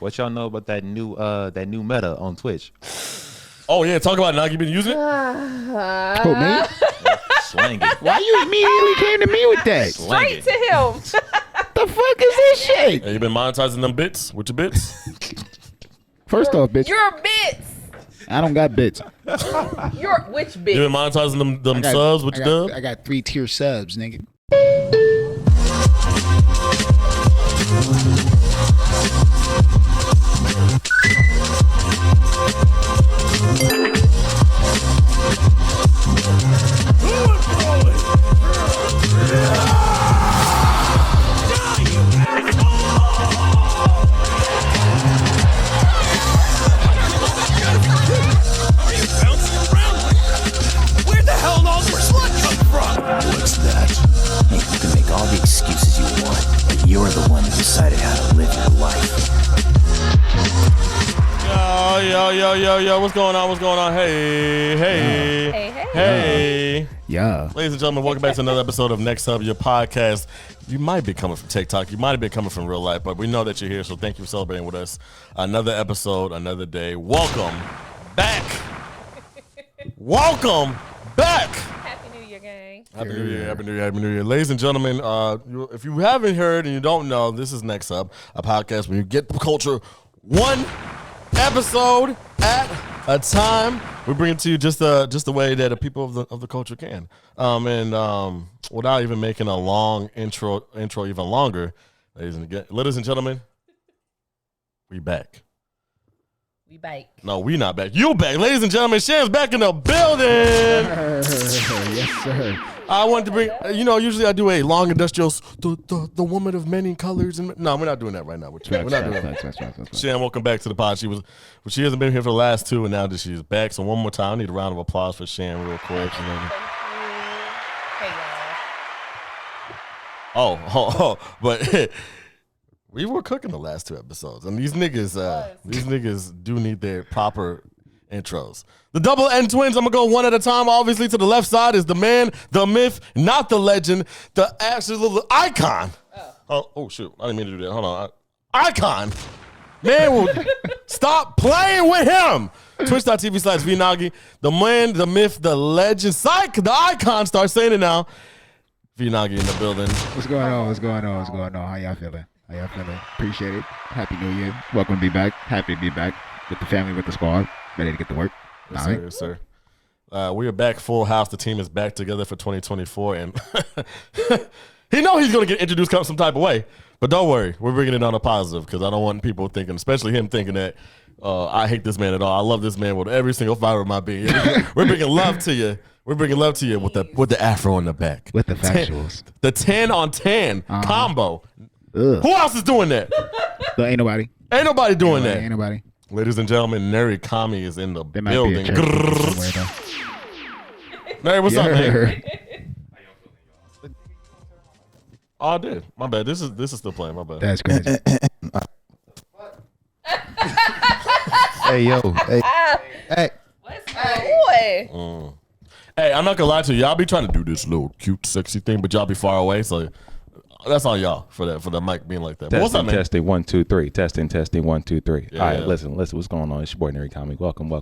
What y'all know about that new meta on Twitch? Oh yeah, talk about it. Nogi, you been using it? Who, me? Slang it. Why you immediately came to me with that? Slang Straight to him. The fuck is this shit? Hey, you been monetizing them bits with your bits? First off, bitch, Your bits. I don't got bits. Your which bits? You been monetizing them subs with your dub? I got 3-tier subs, nigga. What's that? Hey, you can make all the excuses you want, but you're the one who decided how to live your life. Yo, what's going on? What's going on? Hey. Yeah. Ladies and gentlemen, welcome back to another episode of Nexhub, your podcast. You might be coming from TikTok. You might have been coming from real life, but we know that you're here, so thank you for celebrating with us. Another episode, another day. Welcome back. Welcome back. Happy New Year, gang. Happy New Year, Happy New Year, Happy New Year. Ladies and gentlemen, if you haven't heard and you don't know, this is Nexhub, a podcast where you get the culture one episode at a time. We bring it to you just the way that the people of the culture can. Without even making a long intro even longer, ladies and gentlemen, we back. We bake. No, we not back. You back. Ladies and gentlemen, Sham's back in the building. Yes, sir. I wanted to bring, usually I do a long industrial, the woman of many colors. No, we're not doing that right now. We're not doing that. Sham, welcome back to the pod. She hasn't been here for the last two, and now that she's back. So one more time, I need a round of applause for Sham real quick. Hey, y'all. But we were cooking the last two episodes, and these niggas do need their proper intros. The double N twins, I'm gonna go one at a time. Obviously, to the left side is the man, the myth, not the legend, the absolute icon. Oh shoot, I didn't mean to do that. Hold on, icon. Man, will stop playing with him. Twitch.tv/vnogi. The man, the myth, the legend, the icon. Start saying it now. vnogi in the building. What's going on? How y'all feeling? Appreciate it. Happy New Year. Welcome to be back. Happy to be back with the family, with the squad. Ready to get to work. Yes, sir. We are back full house. The team is back together for 2024, and he know he's gonna get introduced some type of way. But don't worry, we're bringing it on a positive because I don't want people thinking, especially him, thinking that I hate this man at all. I love this man with every single fiber of my being. We're bringing love to you. We're bringing love to you with the afro in the back, with the factuals, the 10 on 10 combo. Ugh. Who else is doing that? Ain't nobody. Ain't nobody doing that. Ain't nobody. Ladies and gentlemen, Neri Kami is in the building. Neri, what's up, man? Oh, I did. My bad. This is still playing. My bad. That's crazy. Hey, yo. Hey. What's my boy? Hey, I'm not gonna lie to you. Y'all be trying to do this little cute, sexy thing, but y'all be far away, so that's on y'all for the mic being like that. But what's up, man? Testing 1 2 3. Testing 1 2 3. Yeah. All right, listen. What's going on? It's your boy Neri Comic. Welcome.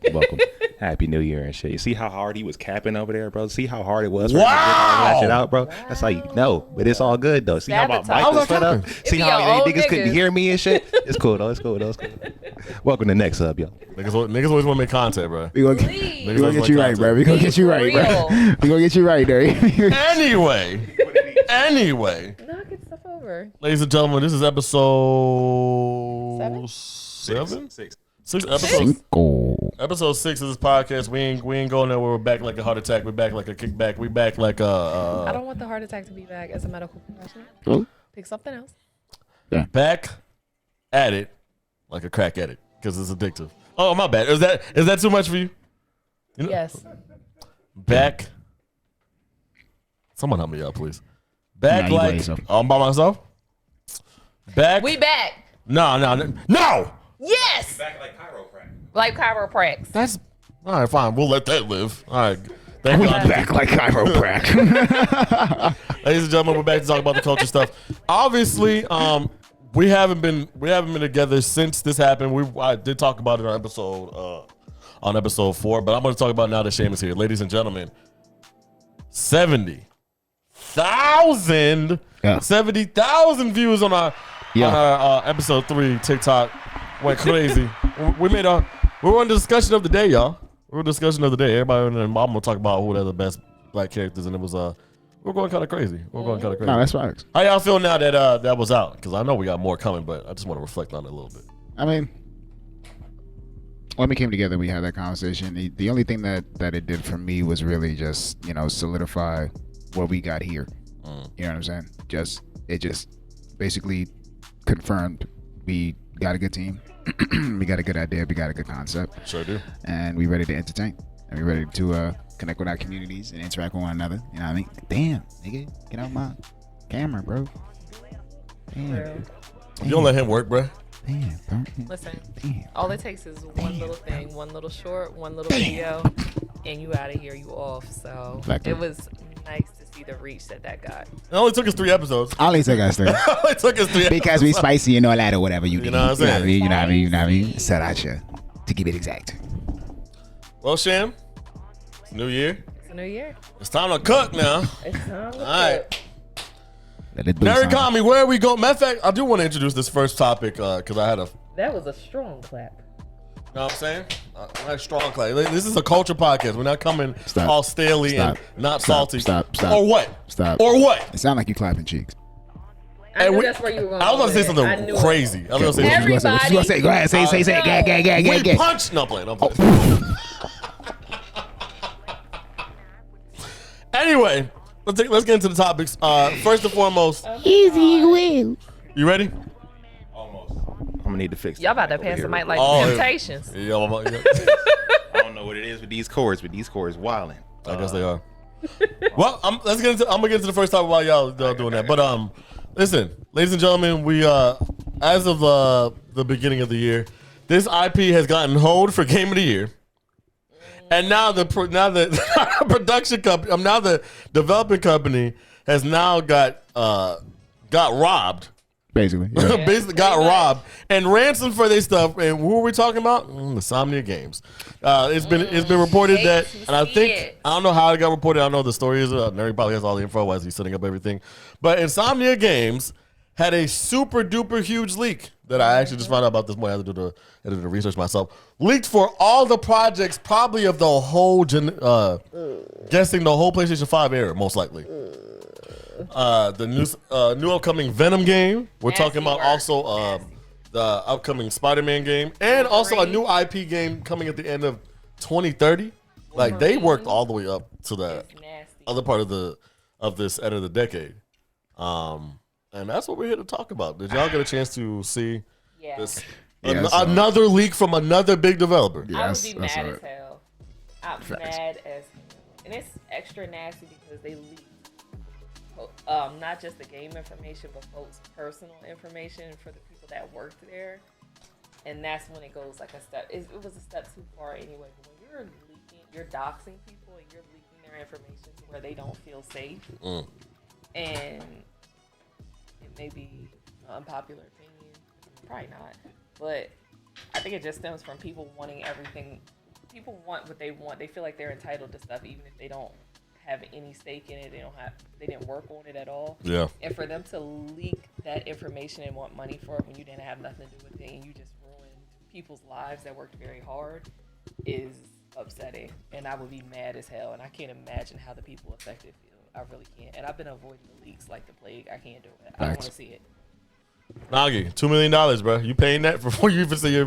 Happy New Year and shit. You see how hard he was capping over there, bro? See how hard it was for him to get all that shit out, bro? That's how you know. But it's all good though. See how my mic was set up? See how any niggas couldn't hear me and shit? It's cool though. It's cool. Welcome to Nexhub, yo. Niggas always want to make content, bro. We gonna get you right, bro. We gonna get you right, bro. We gonna get you right, Neri. Anyway. Knock it stuff over. Ladies and gentlemen, this is episode 7? 6 episodes. Episode 6 of this podcast. We ain't going nowhere. We're back like a heart attack. We're back like a kickback. We back like a. I don't want the heart attack to be back as a medical professional. Oh. Pick something else. Yeah. Back at it like a crack addict because it's addictive. Oh, my bad. Is that too much for you? Yes. Back. Someone help me out, please. Back Nah, like I'm by myself. Back. We back. No. Yes. Back like chiropractic. Like chiropractic. That's all right. Fine. We'll let that live. All right. Thank We God. back like chiropractic. Ladies and gentlemen, we're back to talk about the culture stuff. Obviously, we haven't been together since this happened. I did talk about it on episode 4, but I'm going to talk about it now that Shame is here, ladies and gentlemen. 70,000 views on our episode 3 TikTok. Went crazy. we were on the discussion of the day, y'all. We were discussion of the day. Everybody and mom will talk about who are the best black characters, and it was we're going kind of crazy. No, that's facts. How y'all feel now that that was out? Because I know we got more coming, but I just want to reflect on it a little bit. I mean, when we came together, we had that conversation. The only thing that it did for me was really just, solidify what we got here. You know what I'm saying? It just basically confirmed we got a good team. We got a good idea. We got a good concept. Sure do. And we ready to entertain. And we ready to connect with our communities and interact with one another. You know what I mean? Damn, nigga, get out my camera, bro. Damn. You don't let him work, bro. Damn, bro. Listen, Damn. all it takes is one little thing, one little short, one little video, and you out of here, you off. So Exactly. it was nice to see the reach that got. It only took us 3 episodes. Only took us 3. Only took us 3 episodes. Because we spicy and all that or whatever you know what I'm saying? You know what I mean? Sriracha, to keep it exact. Well, Sham, it's a new year. It's a new year. It's time to cook now. It's time to All right. cook. Larry Kami, where are we going? Matter of fact, I do want to introduce this first topic because I had a. That was a strong clap. You know what I'm saying? Like strong clay. This is a culture podcast. We're not coming all staley and not salty. Stop. Or what? Stop. Or what? It sounded like you clapping cheeks. I knew that's where you were going. I was going to say something crazy. I was going to say What you gonna say? Go ahead. Say. We punch. No, playing. Anyway, let's get into the topics. First and foremost. Easy win. You ready? Almost. I'm gonna need to fix. Y'all about to pass the mic like Temptations. Yeah. I don't know what it is with these chords, but these chords wilding. I guess they are. Well, I'm gonna get into the first topic while y'all doing that. But listen, ladies and gentlemen, we as of the beginning of the year, this IP has gotten hold for Game of the Year. And now the production company, now the developing company has now got robbed. Basically, yeah. Basically got robbed and ransomed for their stuff. And who are we talking about? Insomniac Games. It's been reported that, and I don't know how it got reported. I don't know the story is. Neri probably has all the info as he's setting up everything. But Insomniac Games had a super duper huge leak that I actually just found out about this morning. I had to do the research myself. Leaked for all the projects, probably of the whole, guessing the whole PlayStation 5 era, most likely. The new upcoming Venom game. We're talking about also the upcoming Spider-Man game, and also a new IP game coming at the end of 2030. Like they worked all the way up to the other part of this end of the decade. And that's what we're here to talk about. Did y'all get a chance to see this? Another leak from another big developer. I would be mad as hell. I'm mad as hell. And it's extra nasty because they leak not just the game information, but folks' personal information for the people that worked there. And that's when it goes like a step. It was a step too far anyway. But when you're leaking, you're doxing people and you're leaking their information to where they don't feel safe. And it may be an unpopular opinion, probably not, but I think it just stems from people wanting everything. People want what they want. They feel like they're entitled to stuff even if they don't have any stake in it. They didn't work on it at all. Yeah. And for them to leak that information and want money for it when you didn't have nothing to do with it and you just ruined people's lives that worked very hard is upsetting. And I would be mad as hell. And I can't imagine how the people affected feel. I really can't. And I've been avoiding the leaks like the plague. I can't do it. I don't want to see it. Nogi, $2 million, bro. You paying that before you even see you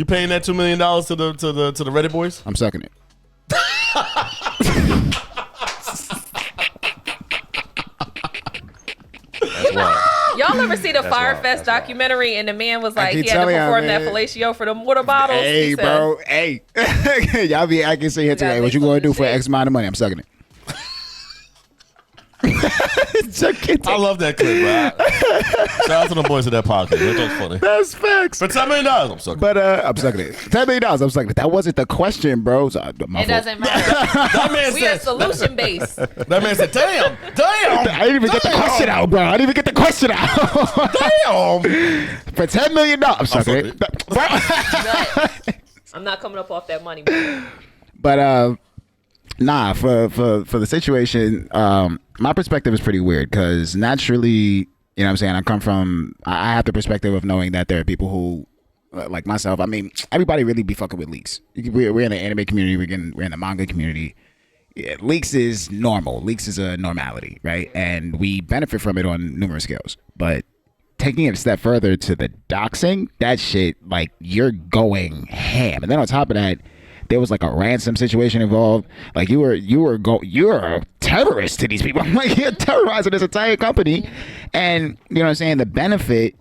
paying that $2 million to the Reddit boys? I'm sucking it. Y'all ever see the Firefest documentary and the man was like he had to perform that fellatio for the water bottles? Hey, bro. Hey. Y'all be acting say here today. What you gonna do for X amount of money? I'm sucking it. I love that clip, bro. Shout out to the boys of that podcast. That's funny. That's facts. For $10 million, I'm sucking. But I'm sucking it. $10 million, I'm sucking it. That wasn't the question, bro. So, It doesn't matter. That man We are said. solution based. That man said, "Damn, I didn't even get the question out, bro. I didn't even get the question out. damn." For $10 million, I'm sucking it. But I'm not coming up off that money. But nah, for the situation, my perspective is pretty weird because naturally, you know what I'm saying, I have the perspective of knowing that there are people who, like myself, I mean, everybody really be fucking with leaks. We're in the anime community, we're in the manga community. Yeah, leaks is normal. Leaks is a normality, right? And we benefit from it on numerous scales. But taking it a step further to the doxing, that shit, like, you're going ham. And then on top of that, there was like a ransom situation involved. Like you're a terrorist to these people. Like you're terrorizing this entire company, and you know what I'm saying. The benefit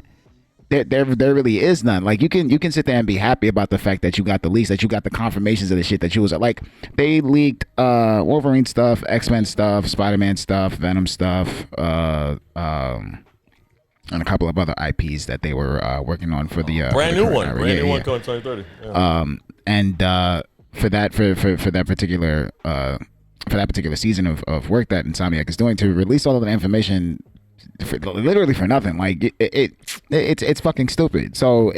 there really is none. Like you can sit there and be happy about the fact that you got the leaks, that you got the confirmations of the shit that you was like. They leaked Wolverine stuff, X-Men stuff, Spider-Man stuff, Venom stuff, and a couple of other IPs that they were working on for the Brand new one yeah. going 2030. Yeah. And for that particular season of work that Insomniac is doing, to release all of the information literally for nothing, like it's fucking stupid. So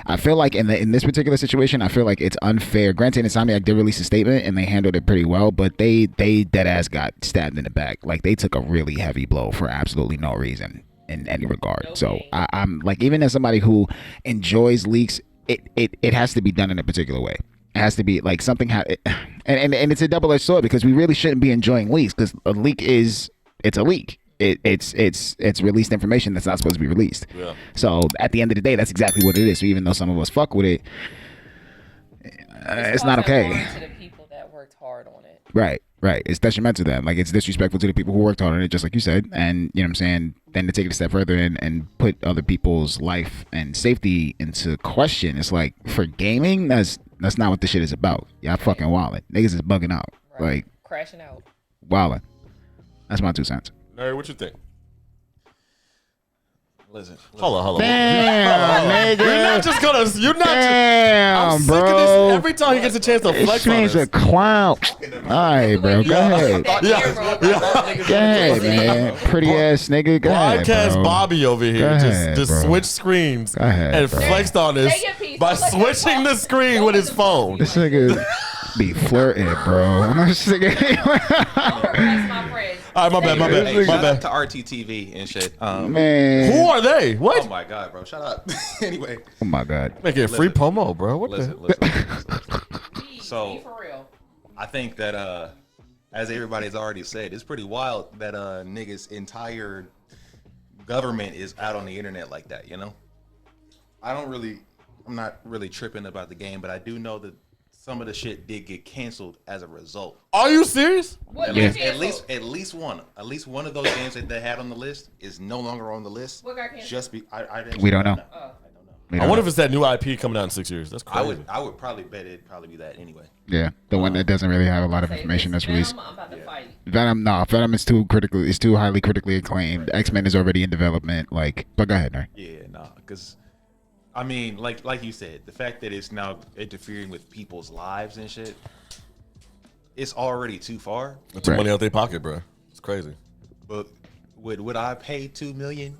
I feel like in this particular situation, I feel like it's unfair. Granted, Insomniac did release a statement and they handled it pretty well, but they dead ass got stabbed in the back. Like they took a really heavy blow for absolutely no reason in any regard. Okay. So I'm like, even as somebody who enjoys leaks, it has to be done in a particular way. It has to be like something, and it's a double-edged sword because we really shouldn't be enjoying leaks because a leak it's a leak. It's released information that's not supposed to be released. Yeah. So at the end of the day, that's exactly what it is. So even though some of us fuck with it, it's not okay. To the people that worked hard on it. Right. It's detrimental to them. Like it's disrespectful to the people who worked hard on it, just like you said. And you know what I'm saying. Then to take it a step further and put other people's life and safety into question. It's like for gaming, that's not what this shit is about. Y'all fucking wildin'. Niggas is bugging out. Right. Like crashing out. Wildin'. That's my 2 cents. Larry, what you think? Listen. Hold on. Damn, nigga. You're not just gonna. Damn, I'm sick bro. of this. Every time he gets a chance to This flex on man's a us. clown. All right, bro. Go ahead. Yeah. Go ahead, man. Pretty ass nigga. Go ahead, Podcast bro. Bobby over here Go ahead, just bro. switched screens Go ahead, and bro. flexed on us Say your piece. by Don't let that switching fall. the screen Don't with let his the phone. This nigga be flirting, bro. This nigga. Don't harass my friend. All right, my Hey, bad. shout out to RTTV and shit. Man. Who are they? What? Oh my god, bro. Shut up. Anyway, Oh my god. Making a free promo, bro. What listen. Be So for real. I think that as everybody's already said, it's pretty wild that niggas' entire government is out on the internet like that, you know? I'm not really tripping about the game, but I do know that some of the shit did get canceled as a result. Are you serious? What At got least canceled? at least one of those games that they had on the list is no longer on the list. What got canceled? Just be I actually We don't know. I don't know. I wonder if it's that new IP coming out in 6 years. That's crazy. I would probably bet it'd probably be that anyway. Yeah, the one that doesn't really have a lot of Say information this that's released. Venom, I'm about to fight. Venom is too critical. It's too highly critically acclaimed. X-Men is already in development. Like, but go ahead, Nerd. Yeah, because I mean, like you said, the fact that it's now interfering with people's lives and shit, it's already too far. That's money out their pocket, bro. It's crazy. But would I pay $2 million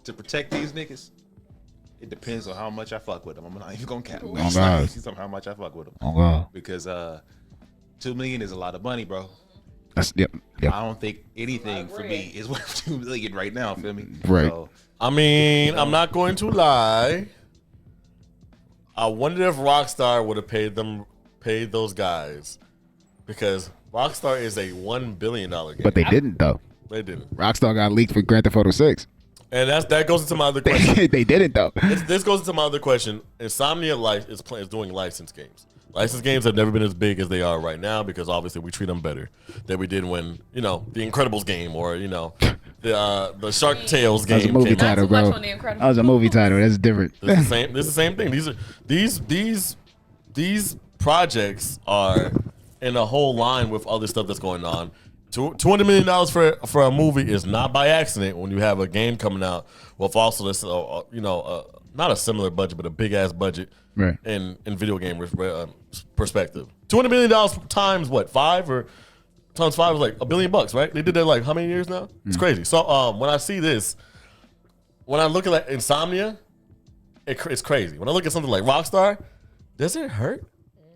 to protect these niggas? It depends on how much I fuck with them. I'm not even gonna cap. Oh, God. It's on how much I fuck with them. Oh god. Because $2 million is a lot of money, bro. That's yep. I don't think anything for me is worth $2 million right now. Feel me? Right. So, I mean, I'm not going to lie. I wonder if Rockstar would have paid those guys, because Rockstar is a $1 billion game. But they didn't though. They didn't, Rockstar got leaked for Grand Theft Auto 6. and that goes into my other question. They didn't though. This goes into my other question. Insomnia is doing licensed games. Licensed games have never been as big as they are right now because obviously we treat them better than we did when, the Incredibles game or, the Shark Tales game. That was a movie came out. title, too much bro. on The Incredibles. That was a movie title. That's different. This is the same thing. These projects are in a whole line with other stuff that's going on. $200 million for a movie is not by accident when you have a game coming out with also this, not a similar budget, but a big ass budget Right. in video game perspective. $200 million times what, 5 or times 5 is like $1 billion, right? They did that like how many years now? It's crazy. So when I see this, when I look at like Insomnia, it's crazy. When I look at something like Rockstar, does it hurt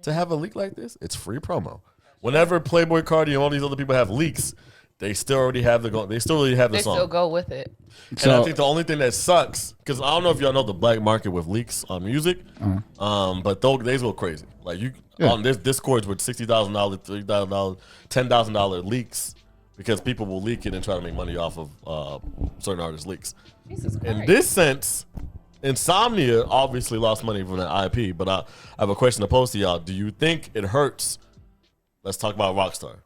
to have a leak like this? It's free promo. Whenever Playboy Cardi and all these other people have leaks, they still already have the song. They still go with it. And I think the only thing that sucks, because I don't know if y'all know the black market with leaks on music, but those days go crazy. Like on this Discords with $60,000, $30,000, $10,000 leaks, because people will leak it and try to make money off of certain artists' leaks. Jesus Christ. In this sense, Insomnia obviously lost money from that IP, but I have a question to pose to y'all. Do you think it hurts? Let's talk about Rockstar.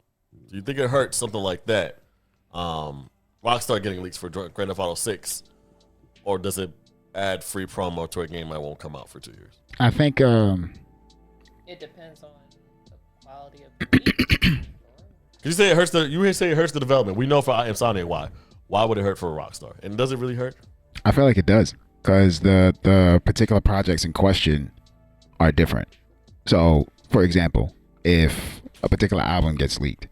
Do you think it hurts something like that? Rockstar getting leaks for Grand Theft Auto 6, or does it add free promo to a game that won't come out for 2 years? I think it depends on the quality of the leak. You say it hurts the development. We know for Insomnia why. Why would it hurt for a Rockstar? And does it really hurt? I feel like it does, because the particular projects in question are different. So, for example, if a particular album gets leaked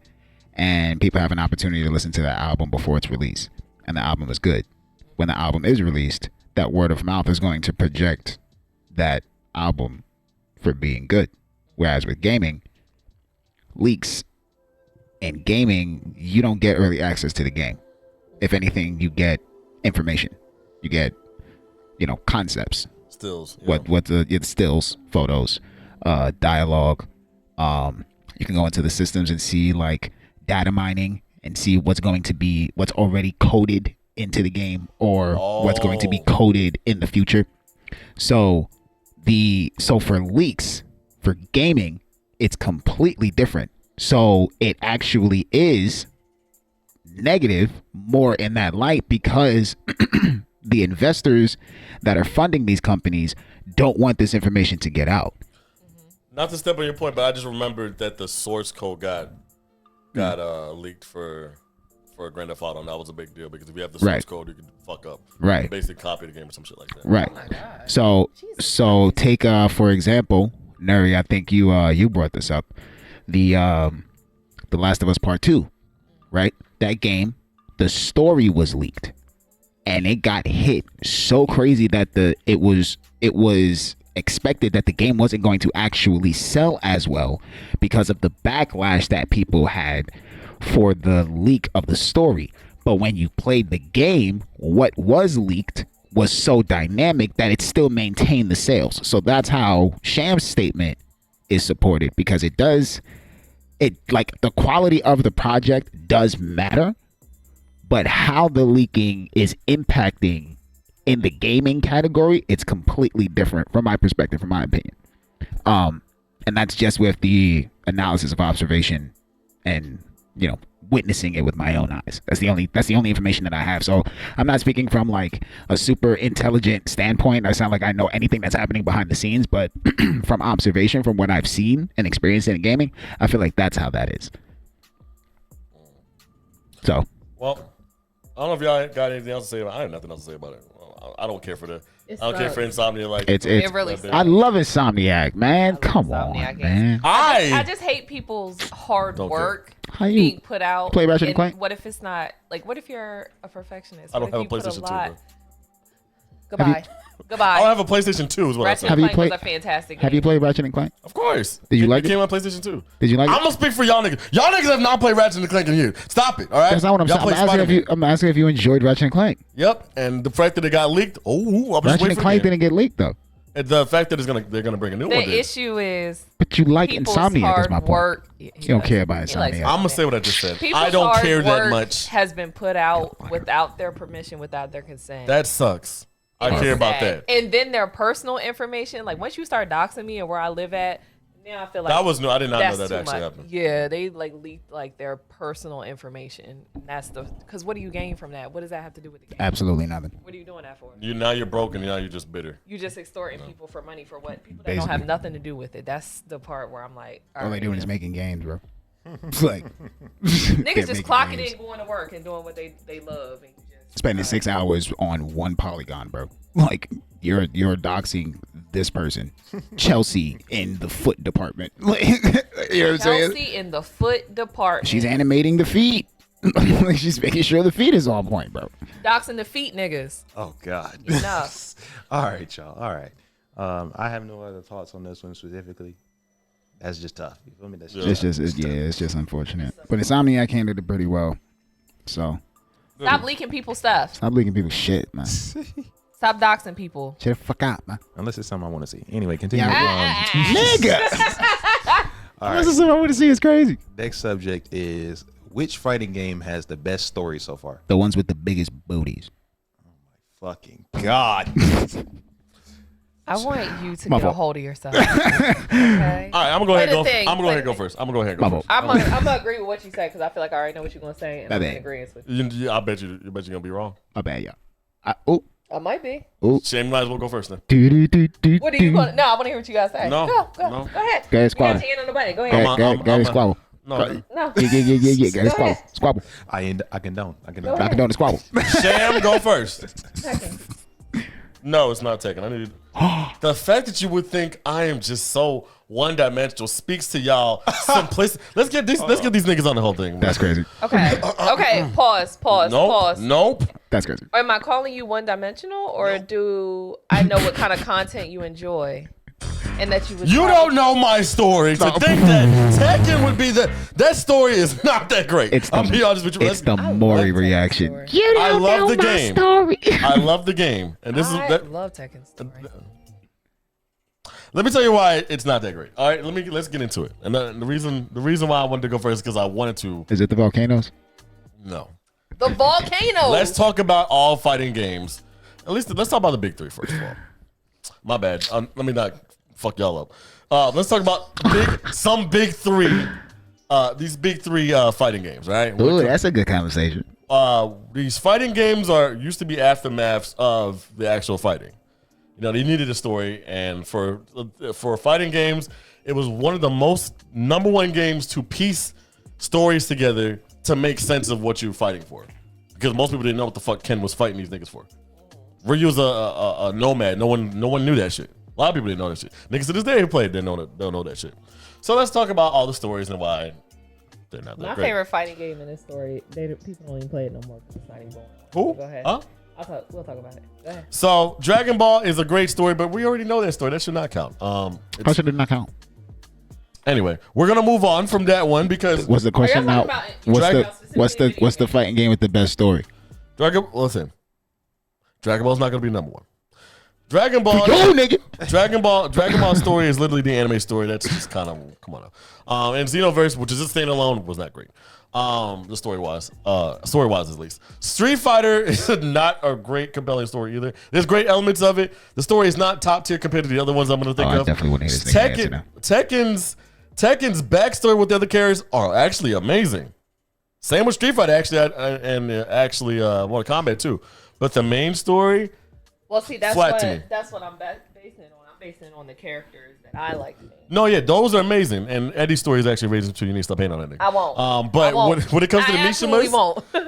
and people have an opportunity to listen to that album before it's released, and the album is good, when the album is released, that word of mouth is going to project that album for being good. Whereas with gaming, leaks in gaming, you don't get early access to the game. If anything, you get information. You get, concepts. Stills. Stills, photos, dialogue. You can go into the systems and see like data mining and see what's already coded into the game, or what's going to be coded in the future. So for leaks, for gaming, it's completely different. So it actually is negative more in that light, because the investors that are funding these companies don't want this information to get out. Not to step on your point, but I just remembered that the source code got leaked for Grand Theft Auto, and that was a big deal, because if you have the source code, you can fuck up. Right. You basically copy the game or some shit like that. Right. Oh my God. So take for example, Nuri, I think you brought this up, the Last of Us Part 2, right? That game, the story was leaked, and it got hit so crazy that it was expected that the game wasn't going to actually sell as well because of the backlash that people had for the leak of the story. But when you played the game, what was leaked was so dynamic that it still maintained the sales. So that's how Sham's statement is supported, because the quality of the project does matter, but how the leaking is impacting in the gaming category, it's completely different from my perspective, from my opinion. And that's just with the analysis of observation and, witnessing it with my own eyes. That's the only information that I have. So I'm not speaking from like a super intelligent standpoint. I sound like I know anything that's happening behind the scenes, but from observation, from what I've seen and experienced in gaming, I feel like that's how that is. So. Well, I don't know if y'all got anything else to say about it. I have nothing else to say about it. I don't care for Insomnia. Like it really I love Insomniac, man. Come on, man. I just hate people's hard work being put out. Play Ratchet and Clank? What if it's not like? What if you're a perfectionist? I don't have a PlayStation 2. Bro. Goodbye. I don't have a PlayStation 2 is what Ratchet I said. and Clank was a fantastic game. Have you played Ratchet and Clank? Of course. Did you like it? It came on PlayStation 2. Did you like it? I'm going to speak for y'all niggas. Y'all niggas have not played Ratchet and Clank in years. Stop it, all right? That's not what I'm saying. I'm asking if you enjoyed Ratchet and Clank. Yep, and the fact that it got leaked, Ratchet and Clank didn't get leaked, though. And the fact that they're gonna bring a new one. The issue is, but you like Insomniac, is my point. Work. You don't care about Insomniac. I'm gonna say what I just said. People's I don't care that work much. Has been put out without their permission, without their consent. That sucks. I care about that. And then their personal information, like once you start doxing me and where I live at, now I feel like that was new. I did not know that's that actually much. happened. Yeah, they like leaked like their personal information. And that's because what do you gain from that? What does that have to do with the game? Absolutely nothing. What are you doing that for? Now you're broken. Now you're just bitter. You just extorting people for money for what? People that don't have nothing to do with it. That's the part where I'm like, all they doing is making games, bro. It's like Niggas just clocking in, going to work, and doing what they love, and you just spending 6 hours on one polygon, bro. Like you're doxing this person, Chelsea in the foot department. Like, you know what I'm saying? Chelsea in the foot department. She's animating the feet. She's making sure the feet is on point, bro. Doxing the feet, niggas. Oh God. Enough. All right, y'all. All right. I have no other thoughts on this one specifically. That's just tough. You feel me? That's It's just unfortunate. But Insomniac handled it pretty well. So Stop leaking people's stuff. stop leaking people's shit, man. Stop doxing people. Shut the fuck out, man. Unless it's something I want to see. Anyway, continue. Nigga. All This right. is something I want to see. It's crazy. Next subject is which fighting game has the best story so far? The ones with the biggest booties. Fucking God. I want you to My get a fault. hold of yourself. Okay? All right, I'm gonna go ahead and go. Play the thing, I'm gonna go play ahead and the go first. I'm gonna go ahead and go My first. I'm gonna agree with what you said because I feel like I already know what you're gonna say, and My I'm in bad. agreement with you. I bet you're gonna be wrong. My bad, y'all. Oh. I might be. Shane, might as well go first then. What are you gonna? No, I want to hear what you guys say. No, go no. go ahead. Go ahead, You squabble. got your hand on the button. Go Go ahead. ahead, go ahead, squabble. No, No. Yeah. Go ahead, squabble. Squabble. I condone. I condone. Go ahead. I condone the squabble. Sam, go first. Second. No, it's not taken. I need the fact that you would think I am just so one-dimensional speaks to y'all simplicity. Let's get these niggas on the whole thing. That's crazy. Okay. Okay. Pause. Pause. Nope. That's crazy. Am I calling you one-dimensional, or do I know what kind of content you enjoy, and that you would? You don't know my story to think that Tekken would be that story is not that great. I'll be honest with you. It's the Maury love reaction. Tekken You I don't love know the my game. story. I love the game, and this is I that. love Tekken's story. Let me tell you why it's not that great. All right, let's get into it. And the reason why I wanted to go first is because I wanted to. Is it the volcanoes? No. The volcano. Let's talk about all fighting games. At least let's talk about the big three first of all. My bad. Let me not fuck y'all up. Let's talk about some big three. These big three fighting games, right? Ooh, that's a good conversation. These fighting games used to be aftermaths of the actual fighting. You know, they needed a story, and for fighting games, it was one of the most number one games to piece stories together to make sense of what you're fighting for. Because most people didn't know what the fuck Ken was fighting these niggas for. Ryu was a nomad. No one knew that shit. A lot of people didn't know that shit. Niggas to this day who played don't know that shit. So let's talk about all the stories and why they're not that My great. favorite fighting game in this story. People don't even play it no more because it's not even going. Who? Go ahead. Huh? We'll talk about it. Go ahead. So Dragon Ball is a great story, but we already know that story. That should not count. How should it not count? Anyway, we're gonna move on from that one because What's the question now? Dragon- What's the fighting game with the best story? Listen, Dragon Ball's not gonna be number one. Dragon Ball, Yo, nigga. Dragon Ball story is literally the anime story. That's just kind of come on now. And Xenoverse, which is just standalone, was not great. The story wise at least. Street Fighter is not a great compelling story either. There's great elements of it. The story is not top tier compared to the other ones I'm gonna think I of. definitely wouldn't hate this nigga answer now. Tekken's backstory with the other characters are actually amazing. Same with Street Fighter and Mortal Kombat too. But the main story, Well, see, that's Flat to me. what I'm basing it on. I'm basing it on the characters that I like. no, yeah, those are amazing. And Eddie's story is actually raising too. You need to stop hating on that nigga. I won't. But I won't. when it comes to the I absolutely Mishimas,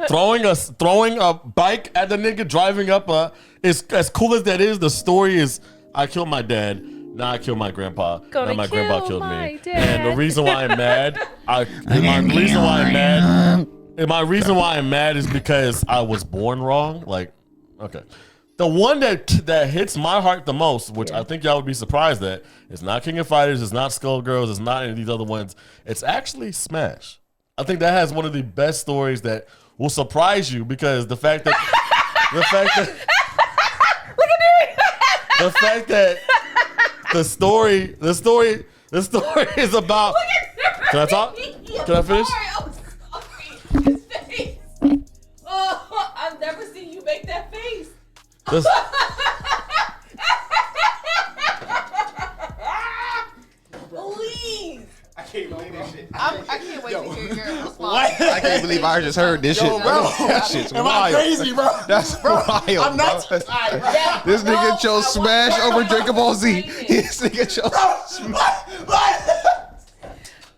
won't. throwing a bike at the nigga, driving up is as cool as that is. The story is I killed my dad. Now I killed my grandpa. Gonna now my grandpa kill killed my me. dad. And the reason why I'm mad, my reason why I'm mad is because I was born wrong. Like, okay. The one that hits my heart the most, which I think y'all would be surprised at, is not King of Fighters, it's not Skullgirls, it's not any of these other ones. It's actually Smash. I think that has one of the best stories that will surprise you because the fact that the story is about. Can I talk? Can I finish? His face. Oh, I've never seen you make that face. This- Please. I can't believe this shit. I can't wait to hear your response. I can't believe I just heard this shit. bro. That shit's Am I wild. crazy, bro? That's wild. I'm not. Bro. This nigga chose Smash over Dragon Ball Z. This nigga chose Smash.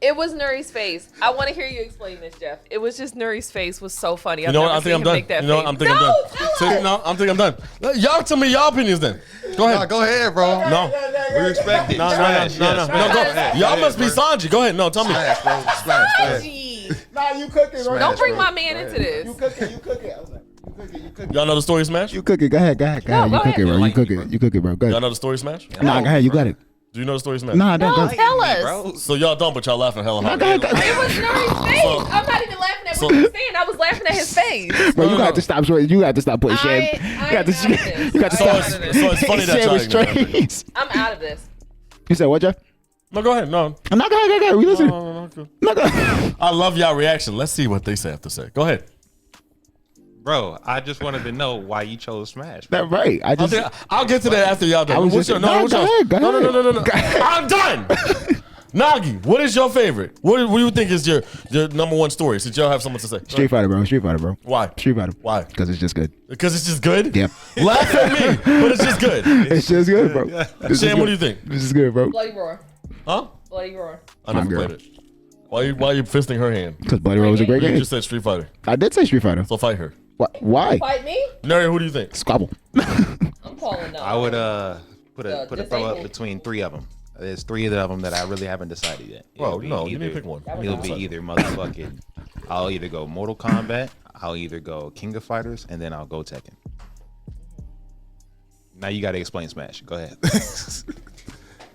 It was Nuri's face. I want to hear you explain this, Jeff. It was just Nuri's face was so funny. You know what? I think I'm done. You know what? I'm thinking I'm done. No, I'm thinking I'm done. Y'all tell me y'all opinions then. Go ahead. No, go ahead, bro. No. We respect it. No. Go. Y'all must be Sanji. Go ahead. No, tell me. Smash, bro. Smash. Nah, you cooking, bro. Don't bring my man into this. You cooking. I was like, you cooking. Y'all know the story Smash? You cooking. Go ahead. No, You go cooking, bro. ahead. You cooking, bro. Go Y'all ahead. know the story Smash? Nah, go ahead. You got it. Do you know the story Smash? Nah, don't No, go. tell us. So y'all don't, but y'all laughing hella hard. Go ahead. It was Nuri's face. I'm not even laughing at what you're saying. I was laughing at his face. Bro, you got to stop. You got to stop putting shame. You got to I'm out of this. You got to So stop. it's funny that y'all Strays. I'm out of this. You said what, Jeff? No, go ahead. No. No, go ahead. We listen. No. No, go ahead. I love y'all reaction. Let's see what they have to say. Go ahead. Bro, I just wanted to know why you chose Smash. That's right. I'll get to that after y'all done. I was What's just- your, no, no, what's go yours? ahead, go No. ahead. Go ahead. I'm done. Nogi, what is your favorite? What do you think is your number one story? Since y'all have something to say. Street Fighter, bro. Why? Street Fighter. Why? Because it's just good. Because it's just good? Yep. Laugh at me, but it's just good. It's just good, bro. Shane, what do you think? This is good, bro. Bloody Roar. Huh? Bloody Roar. I never girl. played it. Why you fisting her hand? Because Bloody Roar was a great You game. just said Street Fighter. I did say Street Fighter. So fight her. Why? Fight me? Neri, who do you think? Squabble. I'm calling no. I would put a throw up disabled. between three of them. There's three of them that I really haven't decided yet. Bro, It'll no, be you need to either- pick one. It'll be either motherfucking. I'll either go Mortal Kombat. I'll either go King of Fighters, and then I'll go Tekken. Now you got to explain Smash. Go ahead.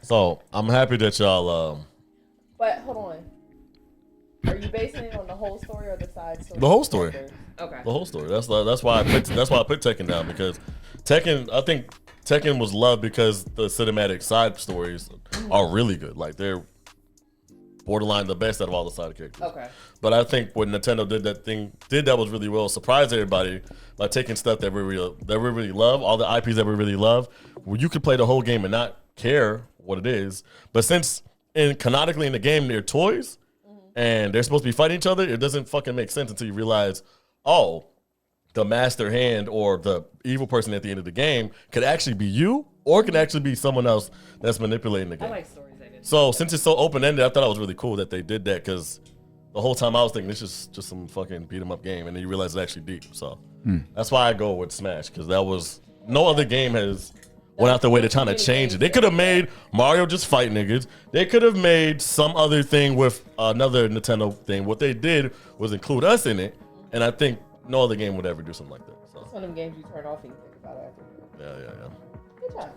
So I'm happy that y'all But hold on. Are you basing it on the whole story or the side story? The whole story. Okay. the whole story. That's why I put Tekken down, because I think Tekken was loved because the cinematic side stories are really good. Like they're borderline the best out of all the side characters. Okay. But I think when Nintendo did that was really well, surprised everybody by taking stuff that we really love, all the IPs that we really love, where you could play the whole game and not care what it is. But since canonically in the game they're toys and they're supposed to be fighting each other, it doesn't fucking make sense until you realize, oh, the master hand or the evil person at the end of the game could actually be you, or it could actually be someone else that's manipulating the game. I like stories like this. So since it's so open-ended, I thought it was really cool that they did that, because the whole time I was thinking this is just some fucking beat-em-up game, and then you realize it's actually deep. So that's why I go with Smash, because that was no other game has went out their way to trying to change it. They could have made Mario just fight niggas. They could have made some other thing with another Nintendo thing. What they did was include us in it, and I think no other game would ever do something like that. So It's one of them games you turn off and you think about it after. yeah. Good job.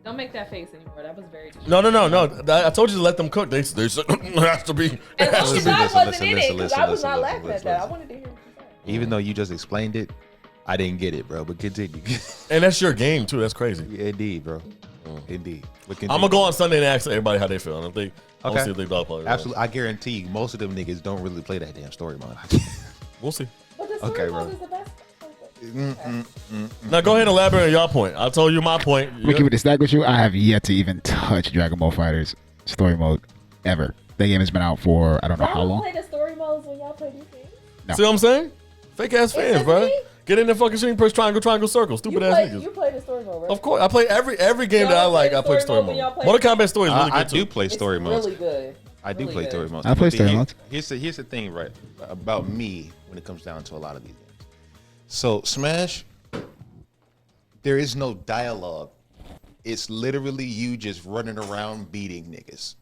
Don't make that face anymore. That was very. No. I told you to let them cook. They said it has to be. As long as I wasn't in it, because listen, I was not listen, laughing at that. I wanted to hear what you said. Even though you just explained it, I didn't get it, bro. But continue. And that's your game too. That's crazy. Yeah, indeed, bro. Indeed. But continue. I'm gonna go on Sunday and ask everybody how they feel. And if they, I'll Okay. see if they dog play. Absolutely. I guarantee you, most of them niggas don't really play that damn story mode. We'll see. But the story Okay, mode bro. is the best. Now go ahead and elaborate on your point. I told you my point. Let me keep it a stack with you. I have yet to even touch Dragon Ball FighterZ story mode ever. That game has been out for I don't know how Y'all long. play the story modes when y'all play these games? See what I'm saying? Fake ass fans, just bro. me? Get in the fucking screen, press triangle, circle. Stupid ass niggas. You play the story mode, right? Of course, I play every game that I Y'all like. play I play story story mode when mode. y'all play- Mortal Kombat story is really I good do too. play It's story modes. really good. I do Really play good. story modes. I play But story modes. Here's the thing, right, about me when it comes down to a lot of these games. So Smash, there is no dialogue. It's literally you just running around beating niggas.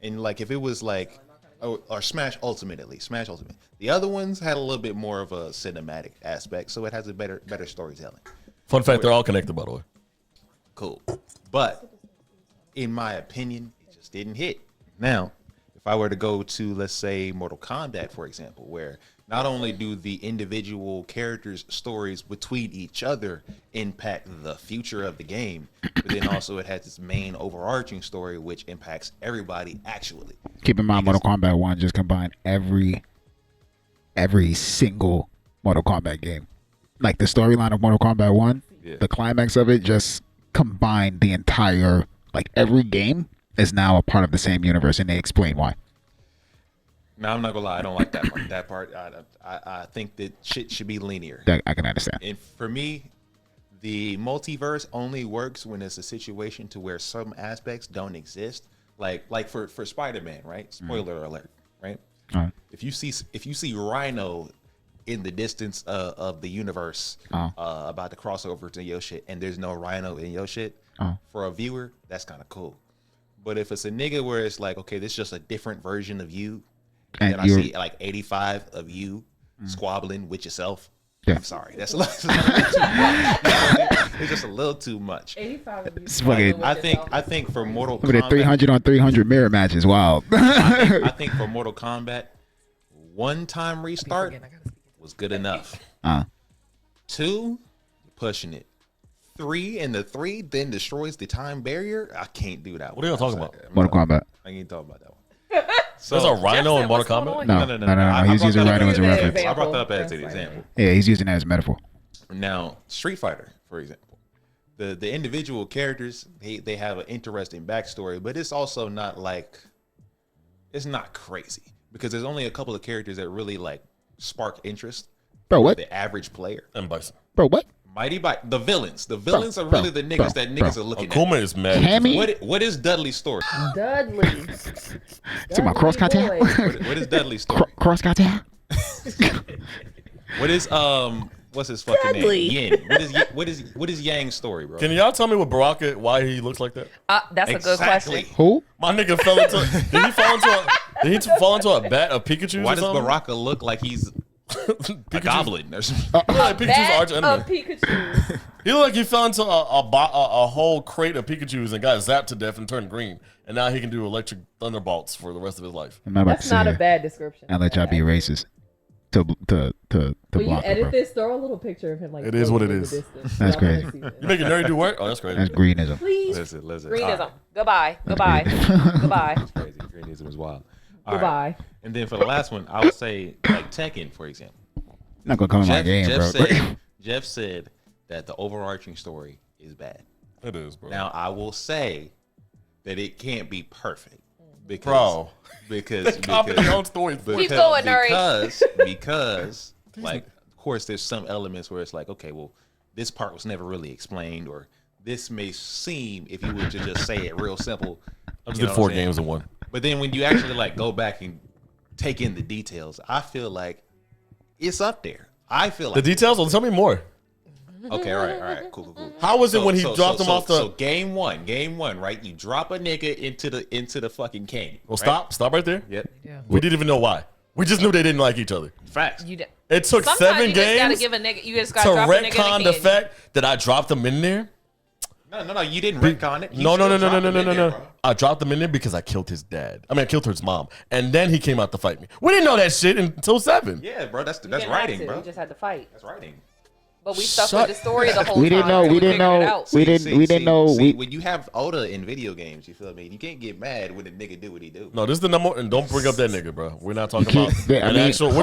And like if it was like, or Smash Ultimate at least, Smash Ultimate. The other ones had a little bit more of a cinematic aspect, so it has a better storytelling. Fun fact, they're all connected, by the way. Cool. But in my opinion, it just didn't hit. Now, if I were to go to, let's say, Mortal Kombat, for example, where not only do the individual characters' stories between each other impact the future of the game, but then also it has this main overarching story which impacts everybody actually. Keep in mind, Mortal Kombat 1 just combined every single Mortal Kombat game. Like the storyline of Mortal Kombat 1, the climax of it just combined the entire, like every game is now a part of the same universe, and they explain why. Now, I'm not gonna lie, I don't like that part. That part, I think that shit should be linear. That I can understand. And for me, the multiverse only works when it's a situation to where some aspects don't exist. Like for Spider-Man, right? Spoiler alert, right? Alright. If you see Rhino in the distance of the universe about to cross over to your shit, and there's no Rhino in your shit, for a viewer, that's kind of cool. But if it's a nigga where it's like, okay, this is just a different version of you, and then I see like 85 of you squabbling with yourself. Yeah. I'm sorry, that's a little too much. It's just a little too much. 85 of you. Fucking- I think for Mortal Look at Kombat, 300 on 300 mirror matches. Wow. I think for Mortal Kombat, one time restart was good enough. 2, pushing it. 3 and the 3 then destroys the time barrier. I can't do that. What are y'all talking about? Mortal Kombat. I ain't talking about that one. There's a Rhino in Mortal What's Kombat? going on? No. He's using Rhino as a reference. I brought that up as an example. Yeah, he's using that as a metaphor. Now, Street Fighter, for example, the individual characters, they have an interesting backstory, but it's also not like, it's not crazy because there's only a couple of characters that really like spark interest. Bro, what? The average player. And Bison. Bro, what? Mighty Bite. The villains are really the niggas that niggas are looking Akuma at. is mad. Cammy? What is Dudley's story? Dudley. To my cross contact? What is Dudley's story? Cross contact? What is what's his fucking Dudley. name? Yin. What is Yang's story, bro? Can y'all tell me what Baraka, why he looks like that? That's a good question. Who? My nigga fell into. Did he fall into a bat of Pikachu? Why or does something? Baraka look like he's a goblin or something? He look like Pikachu's arch Bat enemy. of Pikachu. He looked like he fell into a whole crate of Pikachus and got zapped to death and turned green. And now he can do electric thunderbolts for the rest of his life. I'm not about That's to sit not a here bad description. and let y'all be racist. To When you block edit bro. this, throw a little picture of him like It is what it in the is. distance. That's I wanna crazy. see this. You make a nerdy do work? Oh, that's crazy. That's greenism. Please. Listen. Greenism. Goodbye. Goodbye. Goodbye. Crazy. Greenism is wild. All right. Goodbye. And then for the last one, I would say like Tekken, for example. Not gonna come in my game, bro. Jeff said that the overarching story is bad. It is, bro. Now I will say that it can't be perfect because Bro. because Copy your own story. Keep going, Nuri. because like of course there's some elements where it's like, okay, well this part was never really explained, or this may seem, if you were to just say it real simple. I just you did know 4 what I'm saying? games in one. But then when you actually like go back and take in the details, I feel like it's up there. I feel The like details? Well, tell me more. okay, all right, cool. How was it when he dropped him off the? So game one, right? You drop a nigga into the fucking canyon. Well, right? stop right there. Yep. We didn't even know why. We just knew they didn't like each other. Facts. It took Sometimes 7 you just gotta games give a nigga. You just to gotta drop a nigga in retcon the the fact that I dropped them in there. No, you didn't retcon it. You No. still dropped him in there, bro. I dropped him in there because I killed his dad. I mean, I killed his mom, and then he came out to fight me. We didn't know that shit until 7. Yeah, bro. That's You didn't have writing, to. bro. You just had to fight. That's writing. But we stuck Shut- with the story the whole We didn't time. know. so We didn't figured it know. out. We didn't know. See, We when you have Oda in video games, you feel me? You can't get mad when a nigga do what he do. No, this is the number. And don't bring up that nigga, bro. We're not talking can't- about I an mean- actual. We're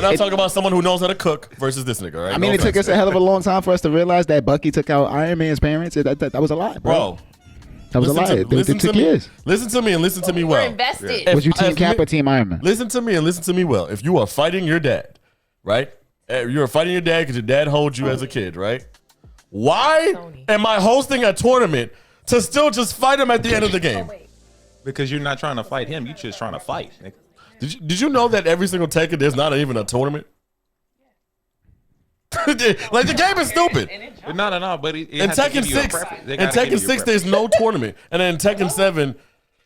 not talking about someone who knows how to cook versus this nigga, right? I mean, No it took offense. us a hell of a long time for us to realize that Bucky took out Iron Man's parents. That was a lot, bro. Bro. That was a lot. It took years. Listen to me and listen to me We're well. invested. If- Was you Team if Cap me- or Team Iron Man? Listen to me and listen to me well. If you are fighting your dad, right? You are fighting your dad because your dad holds you as a kid, right? Why Sony. am I hosting a tournament to still just fight him at the end of the game? Because you're not trying to fight him. You're just trying to fight. Nigga. Did you know that every single Tekken there's not even a tournament? Like the game is stupid. But no. But it In has to Tekken give you a 6, preference. They in gotta give Tekken you a 6, preference. there's no tournament, and then in Tekken 7,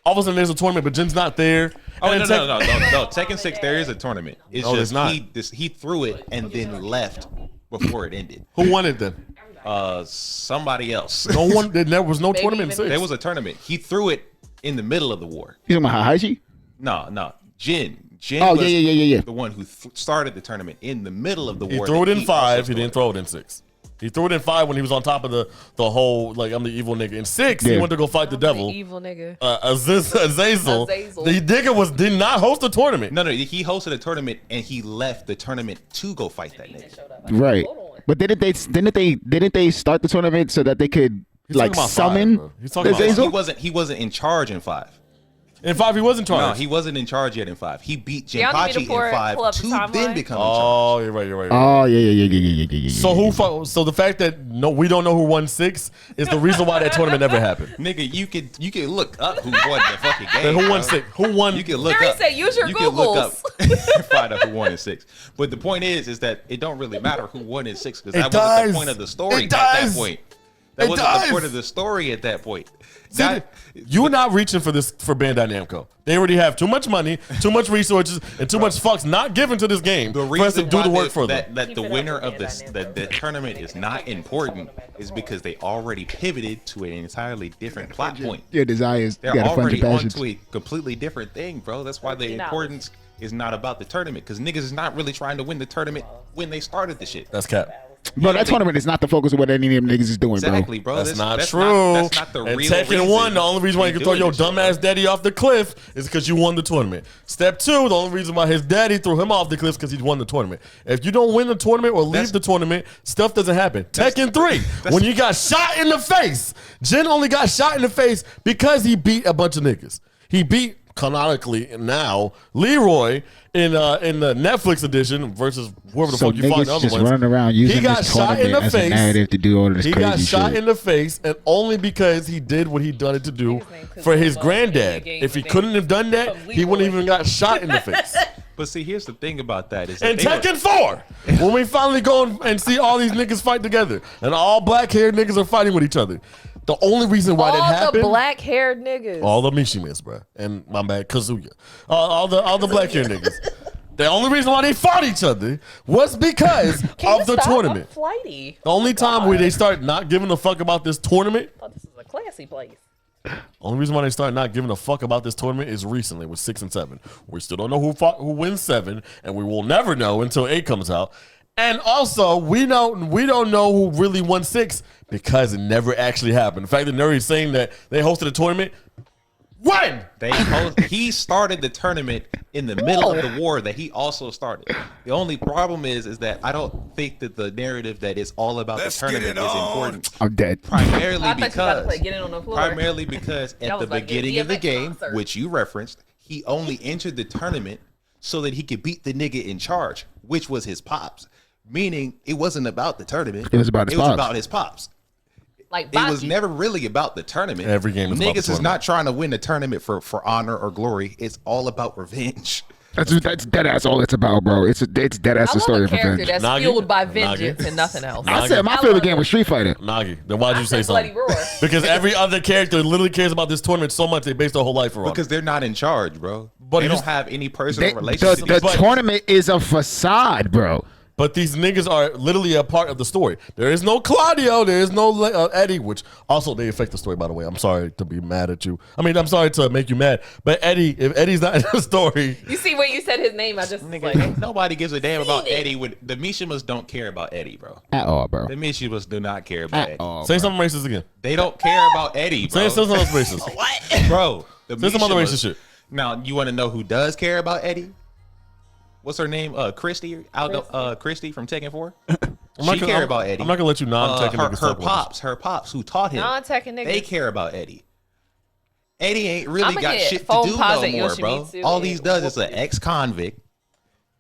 all of a sudden there's a tournament, but Jin's not there. Oh And no, then no. Tekken 6, there is a tournament. It's No, just there's not. he threw it and then left before it ended. Who won it then? Somebody else. No one. There was no Maybe tournament in even- 6. There was a tournament. He threw it in the middle of the war. You talking about Haiji? No. Jin Oh, was yeah. the one who started the tournament in the middle of the He war. threw it that in 5. also He didn't started. throw it in 6. He threw it in 5 when he was on top of the whole, like, I'm the evil nigga. In 6, he Yeah. went to go fight the devil. Evil nigga. Azazel. Azazel. The nigga did not host a tournament. No, he hosted a tournament and he left the tournament to go fight that nigga. Right. Hold on. But didn't they start the tournament so that they could He's like talking about summon 5, bro. He's talking about Azazel? He wasn't in charge in 5. In 5, he was in charge. No, he wasn't in charge yet in 5. He beat Y'all need Jinpachi me to pull in 5 up the to timeline? then become in Oh, charge. you're right. You're right. Oh yeah. So so the fact that we don't know who won 6 is the reason why that tournament never happened. Nigga, you can look up who won the fucking game. Then who won bro. 6? Who won? You can look Harry up. said, use your you can look up Googles. and find out who won in 6. But the point is that it don't really matter who won in 6 because It that wasn't does. the point of the story It at that does. point. That It wasn't does. the point of the story at that point. See, That- you're not reaching for this for Bandai Namco. They already have too much money, too much resources, and too much fucks not given to this game The for us to reason do why the work for them. that Keep the it winner up of with this Bandai the Namco. tournament is not important is because they already pivoted to an entirely different plot point. Your desires. They're You gotta fund already your passions. onto a completely different thing, bro. That's why the $13. importance is not about the tournament because niggas is not really trying to win the tournament when they started the shit. That's cap. Bro, that tournament is not the focus of what any of them niggas is doing, Exactly, bro. That's not that's true. That's not the and real Tekken reason 1, the only reason why you they can throw doing your this shit, dumbass bro. daddy off the cliff is because you won the tournament. Step 2, the only reason why his daddy threw him off the cliff is because he won the tournament. If you don't win the tournament or leave That's- the tournament, stuff doesn't happen. Tekken 3, when you got shot in the face, Jin only got shot in the face because he beat a bunch of niggas. He beat, canonically now, Leroy in the Netflix edition versus whoever the So fuck you find the niggas other just ones. running around using He got this shot in tournament the as a face. narrative to do all of this He crazy got shot shit. in the face, and only because he did what he done it to do Niggas name for his Kazuma granddad. in your game If he today. couldn't have done that, From he wouldn't Leroy. even got shot in the face. But see, here's the thing about that is that And they were- Tekken 4, when we finally go and see all these niggas fight together, and all black-haired niggas are fighting with each other, the only reason why that All the happened, black haired niggas. all the Mishimis, bro, and my bad Kazuya, all the black-haired niggas. The only reason why they fought each other was because Can of you the stop? tournament. I'm flighty. The only time where they start not giving a fuck about this tournament, I thought this was a classy place. only reason why they start not giving a fuck about this tournament is recently with 6 and 7. We still don't know who wins 7, and we will never know until 8 comes out. And also, we don't know who really won 6 because it never actually happened. The fact that Nuri's saying that they hosted a tournament, when? he started the tournament in the middle of the war that he also started. The only problem is that I don't think that the narrative that is all about the tournament is important. I'm dead. Primarily I thought you were about to because play Get It on the Floor. primarily because That at was the like a beginning of the DMX game, concert. which you referenced, he only entered the tournament so that he could beat the nigga in charge, which was his pops. Meaning it wasn't about the tournament. It was about his It was pops. about his pops. Like It was Baki. never really about the tournament. Every game is about the Niggas is tournament. not trying to win the tournament for honor or glory. It's all about revenge. That's dead ass all it's about, bro. It's dead ass I the story love of a character revenge. that's Nagi? fueled by Nagi? vengeance and nothing else. I said my favorite game was Street Fighter. Nagi, then why'd you say said Bloody something? Roar. Because every other character literally cares about this tournament so much they base their whole life around Because it. they're not in charge, bro. But They you don't just- have any personal The relationship. But- tournament is a facade, bro. But these niggas are literally a part of the story. There is no Claudio. There is no Eddie, which also they affect the story, by the way. I'm sorry to be mad at you. I mean, I'm sorry to make you mad. But Eddie, if Eddie's not in the story, You see when you said his name, I just was Nigga, like, nobody gives a damn about Seen it. Eddie. The Mishimas don't care about Eddie, bro. At all, bro. The Mishimas do not care about At Eddie. all. say something racist again. They don't care about Eddie, bro. Say something else racist. what? Bro, the Say some other Mishimas- racist shit. Now, you want to know who does care about Eddie? What's her name? Christy Christy from Tekken 4. She care about Eddie. I'm not gonna let you non-Tekken niggas her talk about her pops who taught him. Non-Tekken niggas. They care about Eddie. Eddie ain't really I'ma got get shit to phone do pause no at more, bro. Yoshimitsu All and he's does is an whoop ex-convict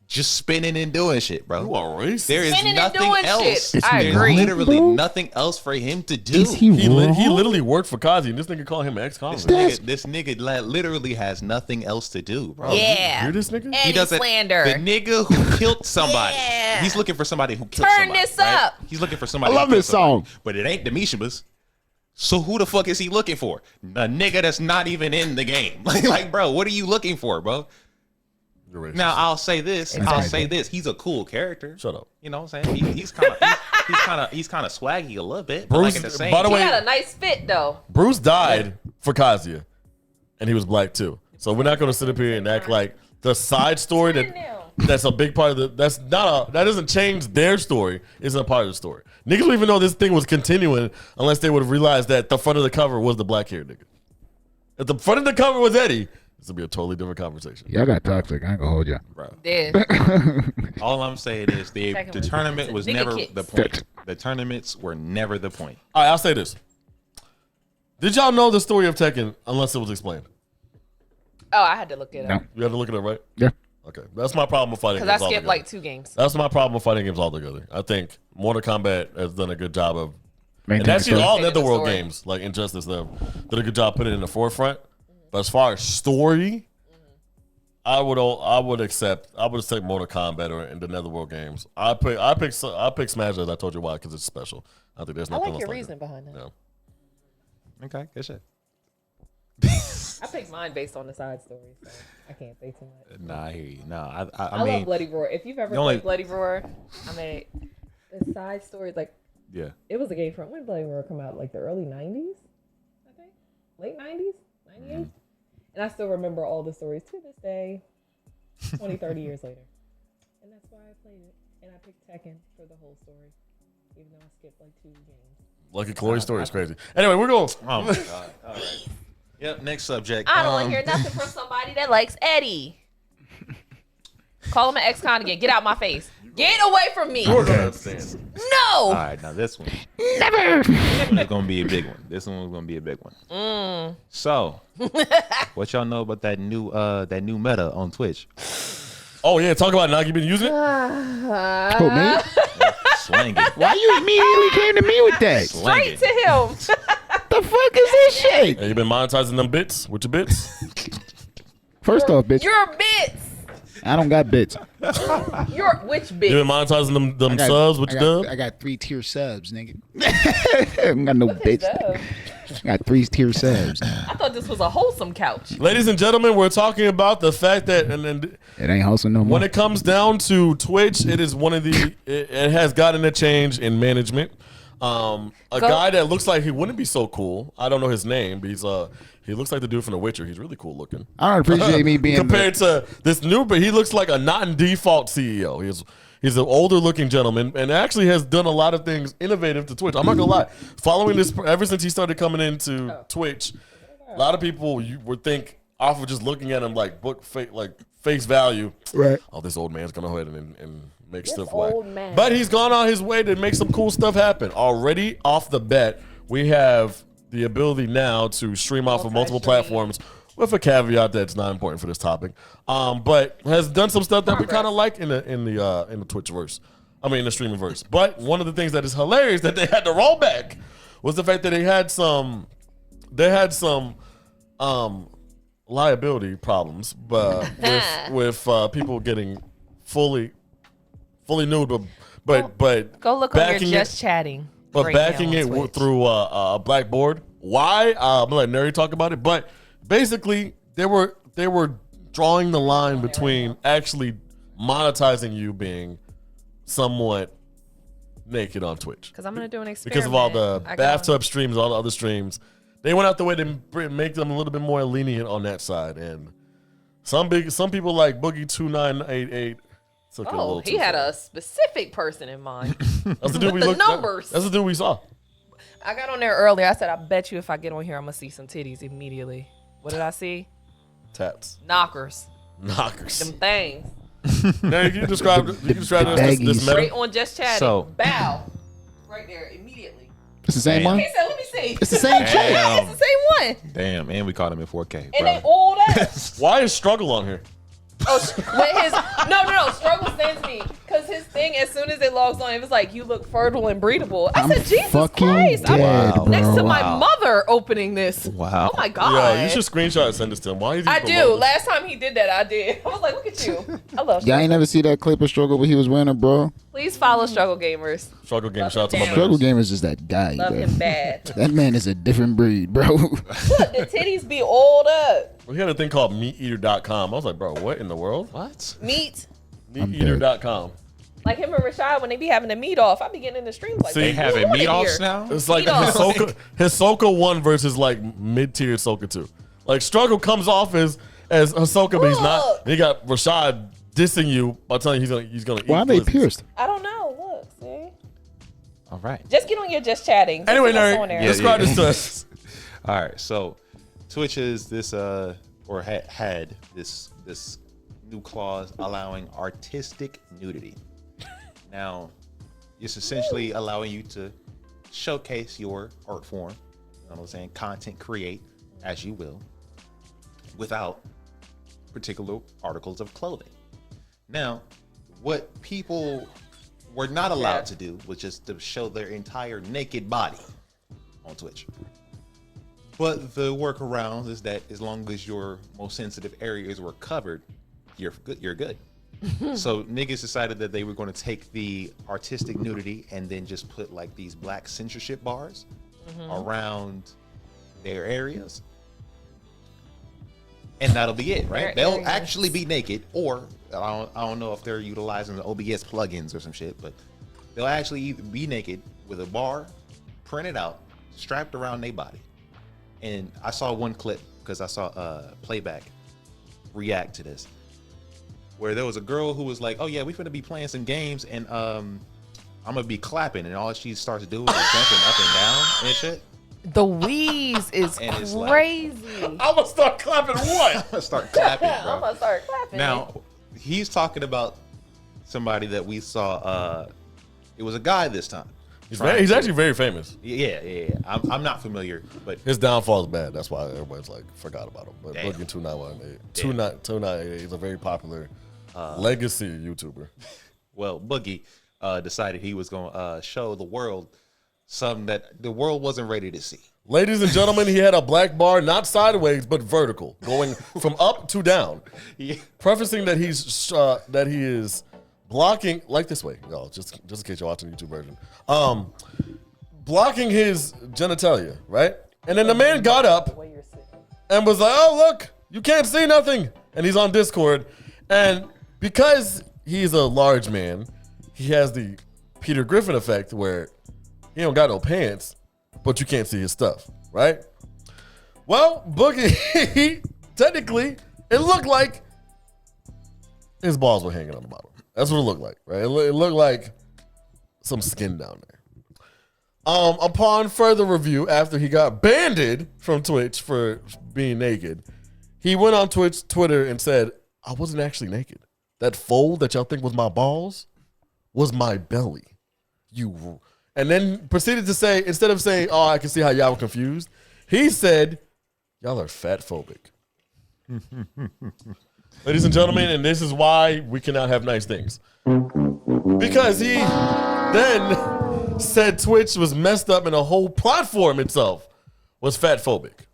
just spinning and doing shit, bro. You are racist. There is Spinning and nothing doing else. shit. I There's agree. literally Bro. nothing else for him to do. Is he He wrong? literally worked for Kazi, and this nigga call him ex-convict. This nigga literally has nothing else to do, bro. Yeah. Hear this nigga? Eddie slander. The nigga who killed somebody. Yeah. He's looking for somebody who killed Turn somebody. this right? up. He's looking for somebody. I love who killed this song. somebody. But it ain't the Mishimas. So who the fuck is he looking for? A nigga that's not even in the game. Like, bro, what are you looking for, bro? You're racist. Now I'll say this. Exactly. He's a cool character. Shut up. You know what I'm saying? He's kind of swaggy a little bit. But Bruce, like at the same by the He way, got a nice fit though. Bruce died for Kazuya, and he was black too. So we're not going to sit up here and act like the side story that's a big part of that doesn't change their story. Isn't a part of the story. Niggas don't even know this thing was continuing unless they would have realized that the front of the cover was the black hair nigga. If the front of the cover was Eddie, this would be a totally different conversation. Y'all got toxic. I ain't gonna hold you. bro. Dead. All I'm saying is the Second tournament one. was Nigga never kicks. the point. The tournaments were never the point. All right, I'll say this. Did y'all know the story of Tekken unless it was explained? Oh, I had to look it up. You had to look it up, right? Yeah. Okay, that's my problem with fighting games. Because I skipped altogether. like 2 games. That's my problem with fighting games altogether. I think Mortal Kombat has done a good job of, and Maintaining actually story. all Maintaining the Netherworld story. games like Injustice, them did a good job putting it in the forefront. But as far as story, I would accept Mortal Kombat or in the Netherworld games. I pick Smash as I told you why, because it's special. I think there's I nothing like your else reasoning behind that. Yeah. Okay, good shit. I picked mine based on the side story, so I can't say too much. Nah, I hear you. Nah, I I mean, love Bloody Roar. If you've ever the only- played Bloody Roar, I mean, the side stories, like, yeah. it was a game from when Bloody Roar come out, like the early 90s, I think? Late 90s? 98? And I still remember all the stories to this day, 20, 30 years later. And that's why I played it. And I picked Tekken for the whole story, even though I skipped like 2 games. Lucky Chloe's story is crazy. Anyway, we're going. Oh my god. All right. Yep. Next subject. I don't want to hear nothing from somebody that likes Eddie. Call him an ex-con again. Get out my face. Get away from me. We're gonna understand. All No. right, now this one. Never. This one is gonna be a big one. This one is gonna be a big one. So, what y'all know about that new meta on Twitch? Oh yeah, talk about Nogi. You been using it? Oh, man. Slang it. Why you immediately came to me with that? Slang Straight it. to him. The fuck is this shit? Hey, you been monetizing them bits with your bits? First off, bitch, Your bits. I don't got bits. Your which You bits? been monetizing them subs with your dub? I got 3-tier subs, nigga. I don't got no bits. Dub. I got 3-tier subs. I thought this was a wholesome couch. Ladies and gentlemen, we're talking about the fact that and It ain't wholesome no more. when it comes down to Twitch, it is one of the it has gotten a change in management. Guy that looks like he wouldn't be so cool. I don't know his name, but he looks like the dude from The Witcher. He's really cool looking. I don't appreciate me being compared to this new, but he looks like a not in default CEO. He's an older looking gentleman and actually has done a lot of things innovative to Twitch. I'm not gonna lie. Following this ever since he started coming into Twitch, a lot of people you would think off of just looking at him like face value. right. Oh, this old man's gonna go ahead and make This stuff whack. old man. But he's gone on his way to make some cool stuff happen. Already off the bat, we have the ability now to stream off of multiple Multi-stream. platforms with a caveat that's not important for this topic. But has done some stuff that we kind of like in the Twitchverse. I mean, in the streaming verse. But one of the things that is hilarious that they had to roll back was the fact that they had some liability problems, but with people getting fully nude, but Go look on your backing just chatting. but right backing now on it Twitch. through a blackboard. Why? I'm gonna let Neri talk about it. But basically, they were drawing the line between actually monetizing you being somewhat naked on Twitch Because I'm gonna do an experiment. because of all the I got- bathtub streams, all the other streams. They went out the way to make them a little bit more lenient on that side, and some people like Boogie2988 took it a Oh, little he too had far. a specific person in mind. That's the dude we the looked. numbers. That's the dude we saw. I got on there earlier. I said, I bet you if I get on here, I'm gonna see some titties immediately. What did I see? Tats, Knockers. knockers. Them things. Now you can describe this baggies. meta. Straight on just chatting. So- Bow. Right there, immediately. It's the same one? He said, let me see. It's the same chick. Damn. It's the same one. Damn, and we caught him in 4K. And they Bro. all that. Why is struggle on here? Oh, with his no. Struggle sends me because his thing. As soon as it logs on, it was like you look fertile and breedable. I I'm said, Jesus fucking Christ! dead, I was next to bro. my Wow. mother opening this. Wow. Oh my God! Yeah, you should screenshot and send this to him. Why is he I do. promoting this? Last time he did that, I did. I was like, look at you. I love. Y'all Struggle. ain't never see that clip of Struggle where he was wearing a bra? Please follow Struggle Gamers. Struggle game. Shout out to my Damn. Struggle man. Game is just that guy, Love bro. him bad. That man is a different breed, bro. Look, the titties be oiled up. We had a thing called meateater.com. I was like, bro, what in the world? What? Meat. Meateater.com. Like him and Rashad when they be having the meat off. I be getting in the streams like See, They They having "What meat in offs here?" now? It's like Meat off. Hisoka 1 versus like mid-tier Hisoka 2. Like Struggle comes off as Hisoka, but he's not. Look. And you got Rashad dissing you by telling you he's gonna Why eat are they glizzies. pierced? I don't know. Look, see. All right. Just get on your just chatting. Just Anyway, get us on Neri, there. Yeah. describe this to us. All right. So, Twitch is this or had this new clause allowing artistic nudity. Now, it's essentially allowing you to showcase your art form. You know what I'm saying? Content create as you will, without particular articles of clothing. Now, what people were not allowed to do was just to show their entire naked body on Twitch. But the workaround is that as long as your most sensitive areas were covered, you're good. You're good. So niggas decided that they were going to take the artistic nudity and then just put like these black censorship bars around their areas. And that'll be it, right? They'll actually be naked, or I don't know if they're utilizing the OBS plugins or some shit, but they'll actually be naked with a bar printed out, strapped around their body. And I saw one clip because I saw Playback react to this, where there was a girl who was like, "Oh yeah, we finna be playing some games, and I'm gonna be clapping," and all she starts doing is jumping up and down and shit. The wheeze is crazy. I'm gonna start clapping what? I'm gonna start clapping, bro. I'm gonna start clapping. Now, he's talking about somebody that we saw. It was a guy this time. He's actually very famous. Yeah. I'm not familiar, but His downfall is bad. That's why everybody's like forgot about him. But Damn. Boogie 2988 is a very popular legacy YouTuber. well, Boogie decided he was gonna show the world something that the world wasn't ready to see. Ladies and gentlemen, he had a black bar, not sideways, but vertical, going from up to down. Yeah. Prefacing that he is blocking, like this way, y'all, just in case you're watching the YouTube version. Blocking his genitalia, right? And then the man got up and was like, "Oh, look, you can't see nothing." And he's on Discord. And because he's a large man, he has the Peter Griffin effect where he don't got no pants, but you can't see his stuff, right? Well, Boogie, technically, it looked like his balls were hanging on the bottom. That's what it looked like, right? It looked like some skin down there. Upon further review, after he got banned from Twitch for being naked, he went on Twitter and said, "I wasn't actually naked. That fold that y'all think was my balls was my belly." And then proceeded to say, instead of saying, "Oh, I can see how y'all were confused," he said, "Y'all are fat phobic." Ladies and gentlemen, and this is why we cannot have nice things. Because he then said Twitch was messed up and the whole platform itself was fat phobic.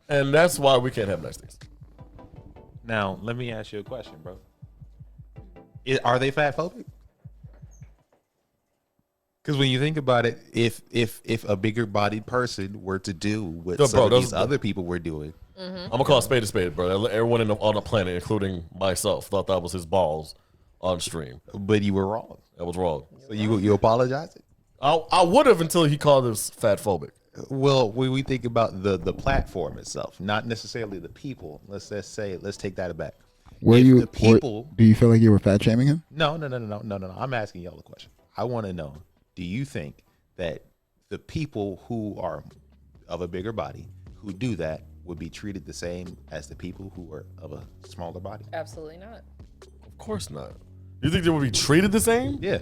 And that's why we can't have nice things. Now, let me ask you a question, bro. Are they fat phobic? Because when you think about it, if a bigger bodied person were to do what some of these other people were doing, I'm gonna call a spade, bro. Everyone on the planet, including myself, thought that was his balls on stream. But you were wrong. That was wrong. So you apologize? I would have until he called us fat phobic. Well, when we think about the platform itself, not necessarily the people. Let's take that back. Do you feel like you were fat shaming him? No. I'm asking y'all a question. I want to know: do you think that the people who are of a bigger body who do that would be treated the same as the people who are of a smaller body? Absolutely not. Of course not. You think they would be treated the same? Yeah.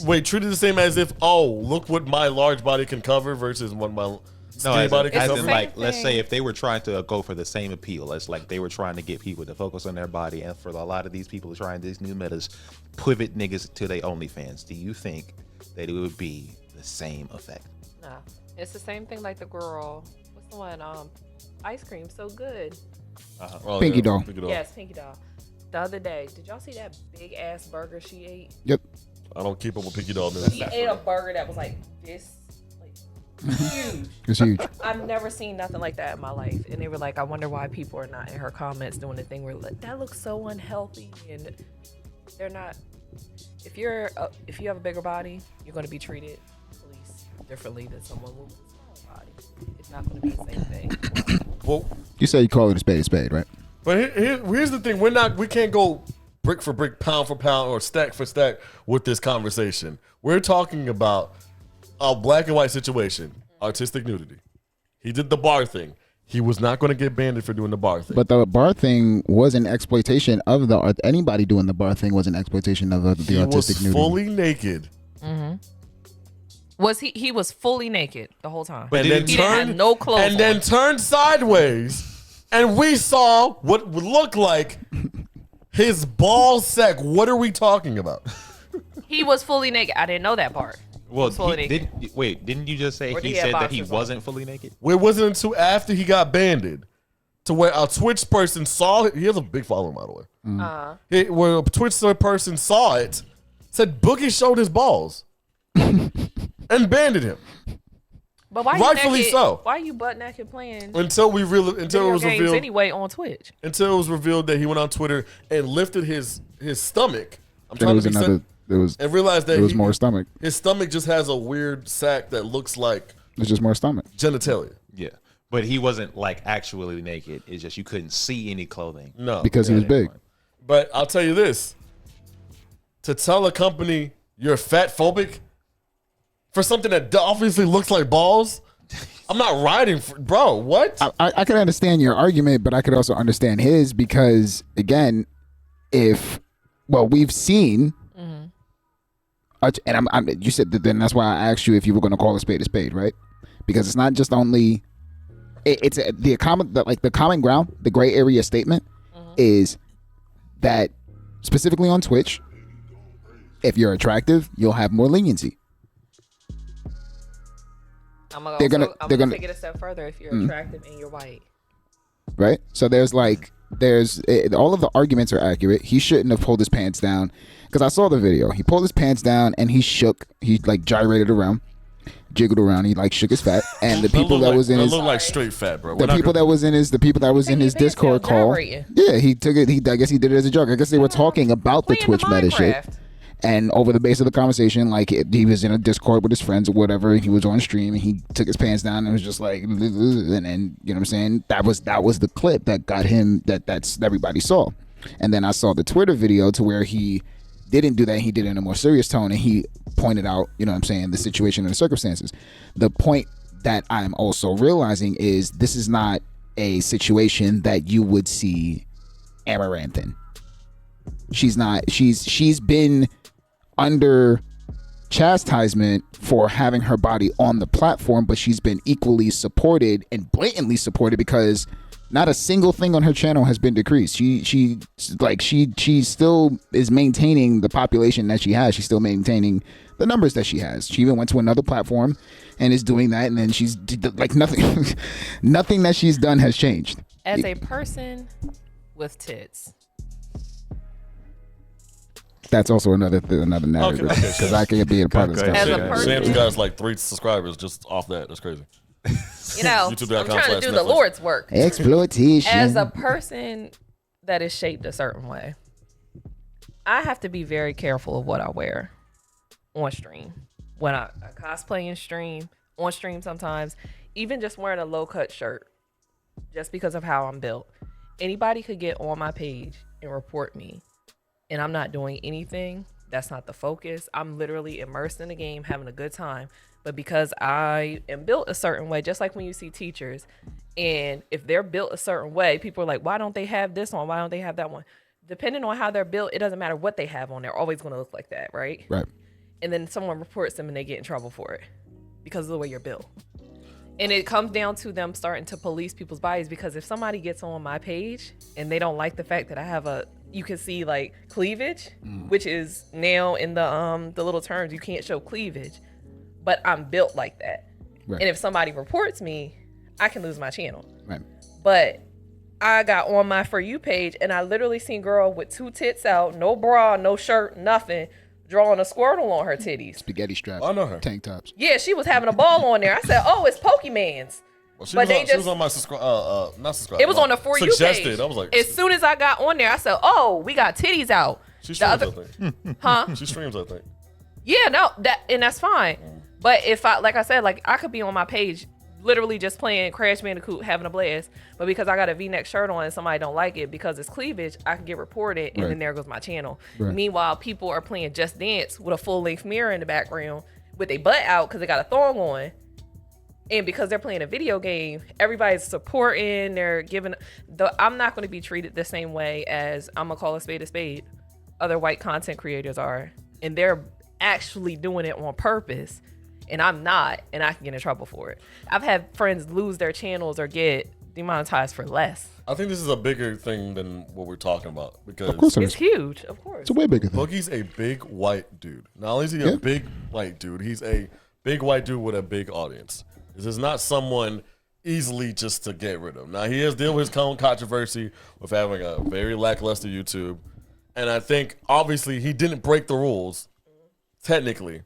Wait, treated the same as if, oh, look what my large body can cover versus what my skinny body can cover? Like, let's say if they were trying to go for the same appeal, it's like they were trying to get people to focus on their body, and for a lot of these people trying these new metas, pivot niggas to their OnlyFans. Do you think that it would be the same effect? No. It's the same thing like the girl, what's the one, ice cream so good. Oh, Pinky doll. Yes, Pinky doll. The other day, did y'all see that big ass burger she ate? Yep. I don't keep up with Pinky doll news. She ate a burger that was like this, like huge. It's huge. I've never seen nothing like that in my life. And they were like, I wonder why people are not in her comments doing the thing where like, that looks so unhealthy, and they're not. If you have a bigger body, you're going to be treated differently than someone with a small body. It's not going to be the same thing. Well, You say you call it a spade, right? but here's the thing: we can't go brick for brick, pound for pound, or stack for stack with this conversation. We're talking about a black and white situation, artistic nudity. He did the bar thing. He was not going to get banned for doing the bar thing. But the bar thing was an exploitation of anybody doing the bar thing was an exploitation of the artistic nudity. He was fully naked. Was he was fully naked the whole time. And then he didn't have no clothes and then on. turned sideways and we saw what would look like his ball sack. What are we talking about? He was fully naked. I didn't know that part. Well, fully naked. didn't you just say Or did he he have said that he boxers on? wasn't fully naked? It wasn't until after he got banned to where a Twitch person saw it. He has a big following, by the way. Where a Twitch person saw it, said Boogie showed his balls and banned him. But why Rightfully you naked, so. Why you butt naked playing Until it was video games revealed anyway on Twitch? Until it was revealed that he went on Twitter and lifted his stomach. I'm Then trying it was to be another. There was. and realized that There was more stomach. his stomach just has a weird sack that looks like There's just more stomach. genitalia. Yeah, but he wasn't like actually naked. It's just you couldn't see any clothing. No, Because he was big. But I'll tell you this: to tell a company you're fat phobic for something that obviously looks like balls, I'm not riding for, bro. What? I could understand your argument, but I could also understand his because, again, we've seen, and you said that, then that's why I asked you if you were going to call a spade, right? Because it's not just only, the common ground, the gray area statement is that specifically on Twitch, if you're attractive, you'll have more leniency. I'm gonna They're gonna take it a step further if you're attractive and you're white. Right? So there's all of the arguments are accurate. He shouldn't have pulled his pants down because I saw the video. He pulled his pants down and he shook. He like gyrated around, jiggled around. He like shook his fat. And the people that was in his look like straight fat, bro. the people that was in his Discord call. Yeah, he took it. I guess he did it as a joke. I guess they were talking about the Twitch meta shit. And over the base of the conversation, like he was in a Discord with his friends or whatever, and he was on stream and he took his pants down and was just like, and you know what I'm saying? That was the clip that got him that's everybody saw. And then I saw the Twitter video to where he didn't do that. He did it in a more serious tone and he pointed out, you know what I'm saying, the situation and the circumstances. The point that I'm also realizing is this is not a situation that you would see Amaranth in. She's been under chastisement for having her body on the platform, but she's been equally supported and blatantly supported because not a single thing on her channel has been decreased. She still is maintaining the population that she has. She's still maintaining the numbers that she has. She even went to another platform and is doing that, and then she's like nothing that she's done has changed. As a person with tits. That's also another narrative because I can't be a part of this As a conversation. person, Sam's got like 3 subscribers just off that. That's crazy. You know, I'm trying to do the Lord's work. Exploitation. As a person that is shaped a certain way, I have to be very careful of what I wear on stream. When I cosplay on stream sometimes, even just wearing a low-cut shirt, just because of how I'm built. Anybody could get on my page and report me. And I'm not doing anything. That's not the focus. I'm literally immersed in the game, having a good time. But because I am built a certain way, just like when you see teachers, and if they're built a certain way, people are like, why don't they have this on? Why don't they have that one? Depending on how they're built, it doesn't matter what they have on. They're always going to look like that, right? Right. And then someone reports them and they get in trouble for it because of the way you're built. And it comes down to them starting to police people's bodies, because if somebody gets on my page and they don't like the fact that I have you can see like cleavage, which is now in the little terms, you can't show cleavage, but I'm built like that. Right. And if somebody reports me, I can lose my channel. Right. But I got on my For You page and I literally seen girl with 2 tits out, no bra, no shirt, nothing, drawing a squirtle on her titties. Spaghetti strap. I know her. Tank tops. Yeah, she was having a ball on there. I said, oh, it's Pokemon's. Well, She was on my not subscribe. It was on the For You suggested. page. I was like, as soon as I got on there, I said, oh, we got titties out. she streams, I think. Huh? She streams, I think. Yeah, no, that's fine. But if I said, I could be on my page literally just playing Crash Bandicoot, having a blast, but because I got a V-neck shirt on and somebody don't like it because it's cleavage, I can get reported, and then there goes my channel. Right. Meanwhile, people are playing Just Dance with a full-length mirror in the background with their butt out because they got a thong on. And because they're playing a video game, everybody's supporting, they're giving I'm not going to be treated the same way as, I'm going to call a spade, other white content creators are. And they're actually doing it on purpose. And I'm not, and I can get in trouble for it. I've had friends lose their channels or get demonetized for less. I think this is a bigger thing than what we're talking about because Of course, It's huge, of course. it's a way bigger thing. Boogie's a big white dude. Not only is he a big white dude, he's a big white dude with a big audience. This is not someone easily just to get rid of. Now, he has dealt with his own controversy with having a very lackluster YouTube. And I think, obviously, he didn't break the rules, technically.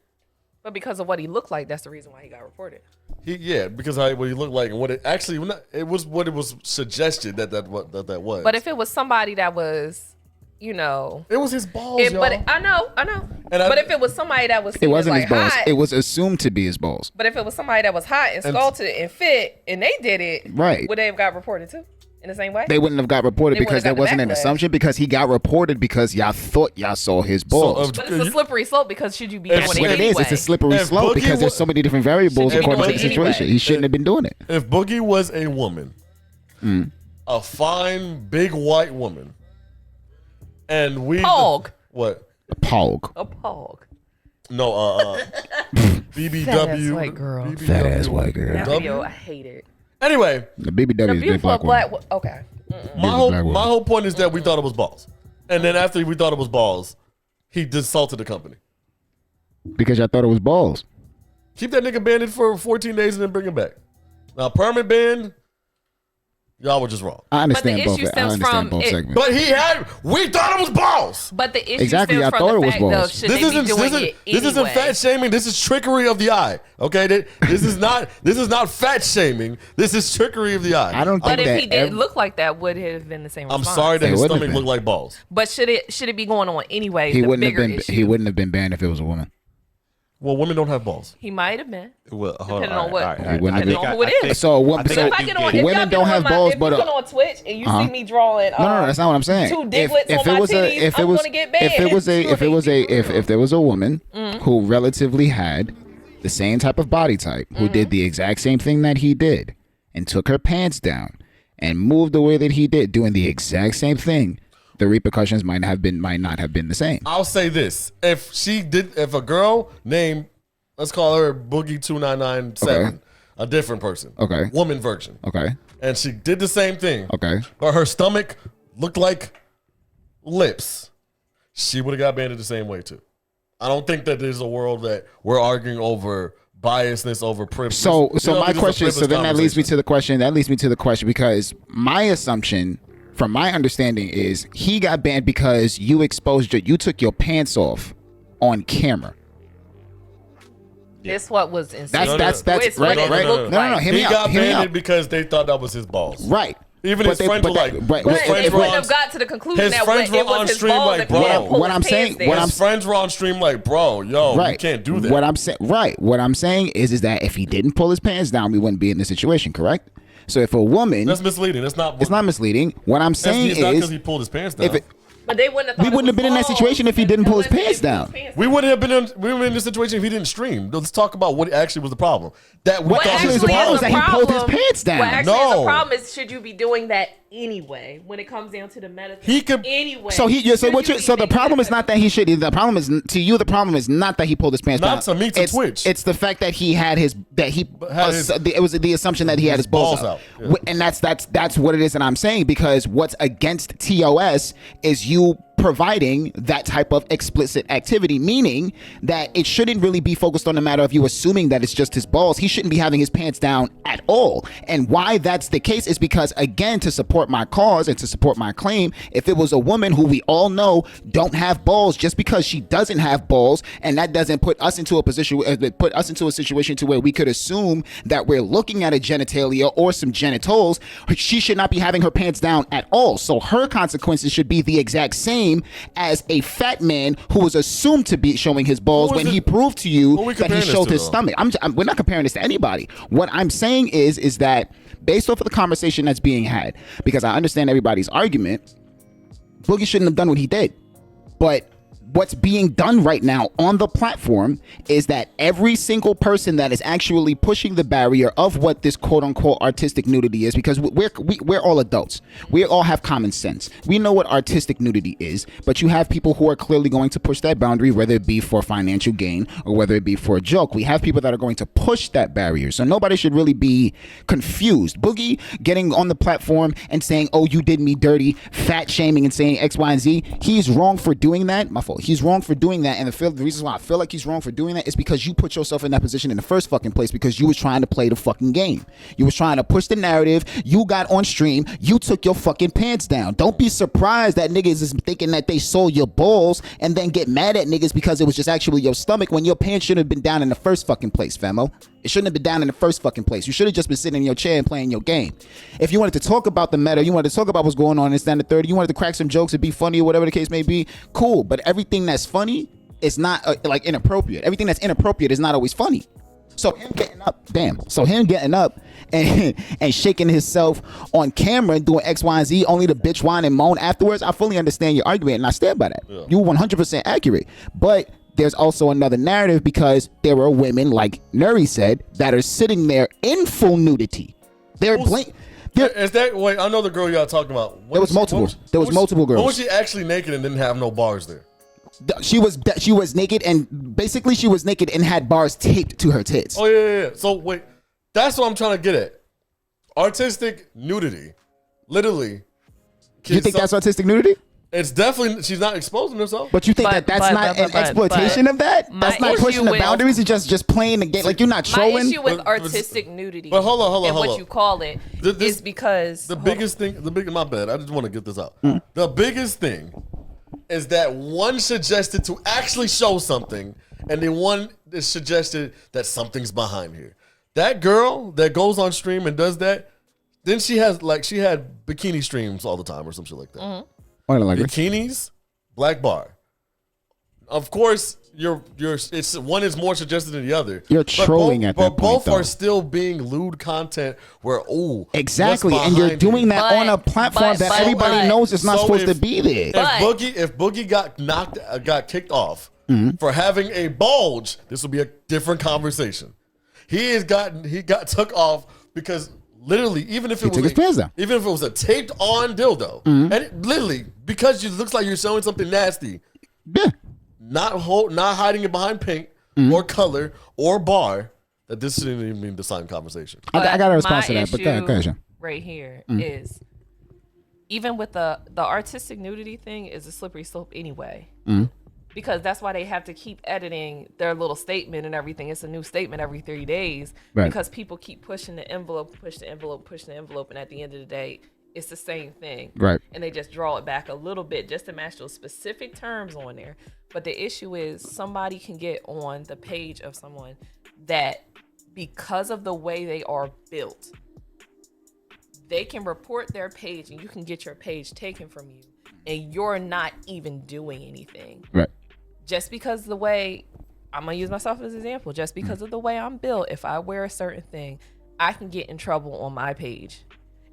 But because of what he looked like, that's the reason why he got reported. Because what he looked like and what it actually, it was what it was suggested that was. But if it was somebody that was, you know, it was his balls, y'all. But I know. But if it was somebody that was, It wasn't his balls. hot, It was assumed to be his balls. But if it was somebody that was hot and sculpted and fit, and they did it, Right. would they have got reported too? In the same way? They wouldn't have got reported They because there wouldn't have wasn't got an the backlash. assumption because he got reported because y'all thought y'all saw his balls. But it's a slippery slope because should you be If doing That's it what it anyway? is. It's a slippery If slope Boogie because there's wa- so many different variables Shouldn't be according to doing the it anyway. situation. He shouldn't have been doing it. If Boogie was a woman, a fine, big white woman, and we... Pog. What? A pog. A pog. No, BBW. Fat ass white girl. BBW. Fat ass white girl. That W? video, I hate it. Anyway, The BBW The is big beautiful black black. woman. Okay. my whole, black woman. my whole point is that we thought it was balls. And then after we thought it was balls, he assaulted the company. Because y'all thought it was balls. Keep that nigga banned for 14 days and then bring him back. Now, permanent ban, y'all were just wrong. I understand the both. issue I stems understand from both it- segments. But we thought it was balls. But the issue Exactly, I stems thought from it the was fact of balls. should they be doing it This isn't anyway? fat shaming. This is trickery of the eye. Okay, this is not fat shaming. This is trickery of the eye. I don't But think if that. he didn't look like that, would it have been the same I'm response? sorry that It his wouldn't have stomach been. looked like balls. But should it be going on anyway? he the wouldn't have bigger been. issue? He wouldn't have been banned if it was a woman. Well, women don't have balls. He might have been. Well, hold Depending on what- He wouldn't have depending been. on who it is. So a woman. I think So I If I do get get on, it. if women y'all don't get have on balls, if but you get on Twitch and you see me drawing, No, that's not what I'm saying. two diglets if on it my was titties, a, if it I'm was, gonna get banned. if it was a, if it was a, if there was a woman who relatively had the same type of body type, who did the exact same thing that he did, and took her pants down and moved the way that he did, doing the exact same thing, the repercussions might not have been the same. I'll say this: if a girl named, let's call her Boogie 2997, Okay. a different person, Okay. woman version, Okay. and she did the same thing, Okay. but her stomach looked like lips, she would have got banned the same way too. I don't think that there's a world that we're arguing over biasness over privilege. So You know, my this is a question. So privileged then that leads me conversation. to the question. That leads me to the question because my assumption, from my understanding, is he got banned because you took your pants off on camera. This what was insane. That's It's what right. it Right. looked No. like. Hear me He out. got Hear me banned out. because they thought that was his balls. Right. Even his friends were like, his But friends it were wouldn't on, have got to the conclusion his that friends were it was on his stream balls like, if he didn't bro. pull What his I'm saying- pants down. what I'm his friends were on stream like, bro, yo, Right. you can't do that. What I'm saying. Right. What I'm saying is that if he didn't pull his pants down, we wouldn't be in this situation. Correct. So if a woman, That's misleading. That's not. it's not misleading. What I'm saying It's not because is, he pulled his pants down. if it, But they wouldn't have. We wouldn't have been in that situation if he didn't pull his pants down. we wouldn't have been in. We were in this situation if he didn't stream. Let's talk about what actually was the problem. That we What thought actually his is the problem balls- is that he pulled his pants down. What actually is No. the problem is should you be doing that anyway when it comes down to the medicine? He could- anyway. So Should what you you be so the making problem is not that he should. The problem is to you. The problem is not that he pulled his pants down. Not to me, to it's, Twitch. It's the fact that he had his it was the assumption that he had his balls out. Yeah. And that's what it is that I'm saying, because what's against TOS is you providing that type of explicit activity, meaning that it shouldn't really be focused on the matter of you assuming that it's just his balls. He shouldn't be having his pants down at all. And why that's the case is because, again, to support my cause and to support my claim, if it was a woman who we all know don't have balls, just because she doesn't have balls, and that doesn't put us into a situation to where we could assume that we're looking at a genitalia or some genitals, she should not be having her pants down at all. So her consequences should be the exact same as a fat man who was assumed to be showing his balls when he proved to you we that he comparing this showed to, his though? stomach. We're not comparing this to anybody. What I'm saying is that based off of the conversation that's being had, because I understand everybody's argument, Boogie shouldn't have done what he did. But what's being done right now on the platform is that every single person that is actually pushing the barrier of what this quote unquote artistic nudity is, because we're all adults, we all have common sense, we know what artistic nudity is, but you have people who are clearly going to push that boundary, whether it be for financial gain or whether it be for a joke. We have people that are going to push that barrier, so nobody should really be confused. Boogie getting on the platform and saying, oh, you did me dirty, fat shaming and saying X, Y, and Z, he's wrong for doing that. My fault. He's wrong for doing that, and the reasons why I feel like he's wrong for doing that is because you put yourself in that position in the first fucking place because you was trying to play the fucking game. You was trying to push the narrative. You got on stream. You took your fucking pants down. Don't be surprised that niggas is thinking that they sold your balls and then get mad at niggas because it was just actually your stomach when your pants should have been down in the first fucking place, famo. It shouldn't have been down in the first fucking place. You should have just been sitting in your chair and playing your game. If you wanted to talk about the meta, you wanted to talk about what's going on in Standard 30, you wanted to crack some jokes and be funny or whatever the case may be, cool. But everything that's funny is not like inappropriate. Everything that's inappropriate is not always funny. So him getting up and shaking himself on camera and doing X, Y, and Z only to bitch, whine, and moan afterwards, I fully understand your argument and I stand by that. Yeah. You 100% accurate. But there's also another narrative because there are women, like Nuri said, that are sitting there in full nudity. They're blank. Is that wait? I know the girl y'all talking about. There was multiple. There was multiple girls. Or was she actually naked and didn't have no bars there? She was naked and basically she was naked and had bars taped to her tits. Oh yeah. So wait, that's what I'm trying to get at. Artistic nudity, literally. You think that's artistic nudity? It's definitely, she's not exposing herself. But you think that's not an exploitation of that? That's not pushing the boundaries. It's just playing the game. Like you're not trolling. My issue with artistic nudity. But hold on. What you call it is because the biggest thing. My bad. I just want to get this out. The biggest thing is that one suggested to actually show something, and then one is suggested that something's behind here. That girl that goes on stream and does that, then she had bikini streams all the time or some shit like that. Mm-hmm. I don't like bikinis, black bar. Of course, it's one is more suggested than the other. You're trolling at that point. But both are still being lewd content where exactly, and you're doing that on a platform that everybody knows is not supposed to be there. If Boogie got kicked off for having a bulge, this will be a different conversation. He got took off because literally, even if it was a taped on dildo, and literally because it looks like you're showing something nasty, not hiding it behind paint or color or bar, that this shouldn't even be the same conversation. I got a response to that, but go ahead. Right here is even with the artistic nudity thing is a slippery slope anyway. Because that's why they have to keep editing their little statement and everything. It's a new statement every 30 days because people keep pushing the envelope, and at the end of the day, it's the same thing. Right. And they just draw it back a little bit just to match those specific terms on there. But the issue is somebody can get on the page of someone that because of the way they are built, they can report their page and you can get your page taken from you and you're not even doing anything. Right. Just because the way, I'm going to use myself as an example, just because of the way I'm built, if I wear a certain thing, I can get in trouble on my page.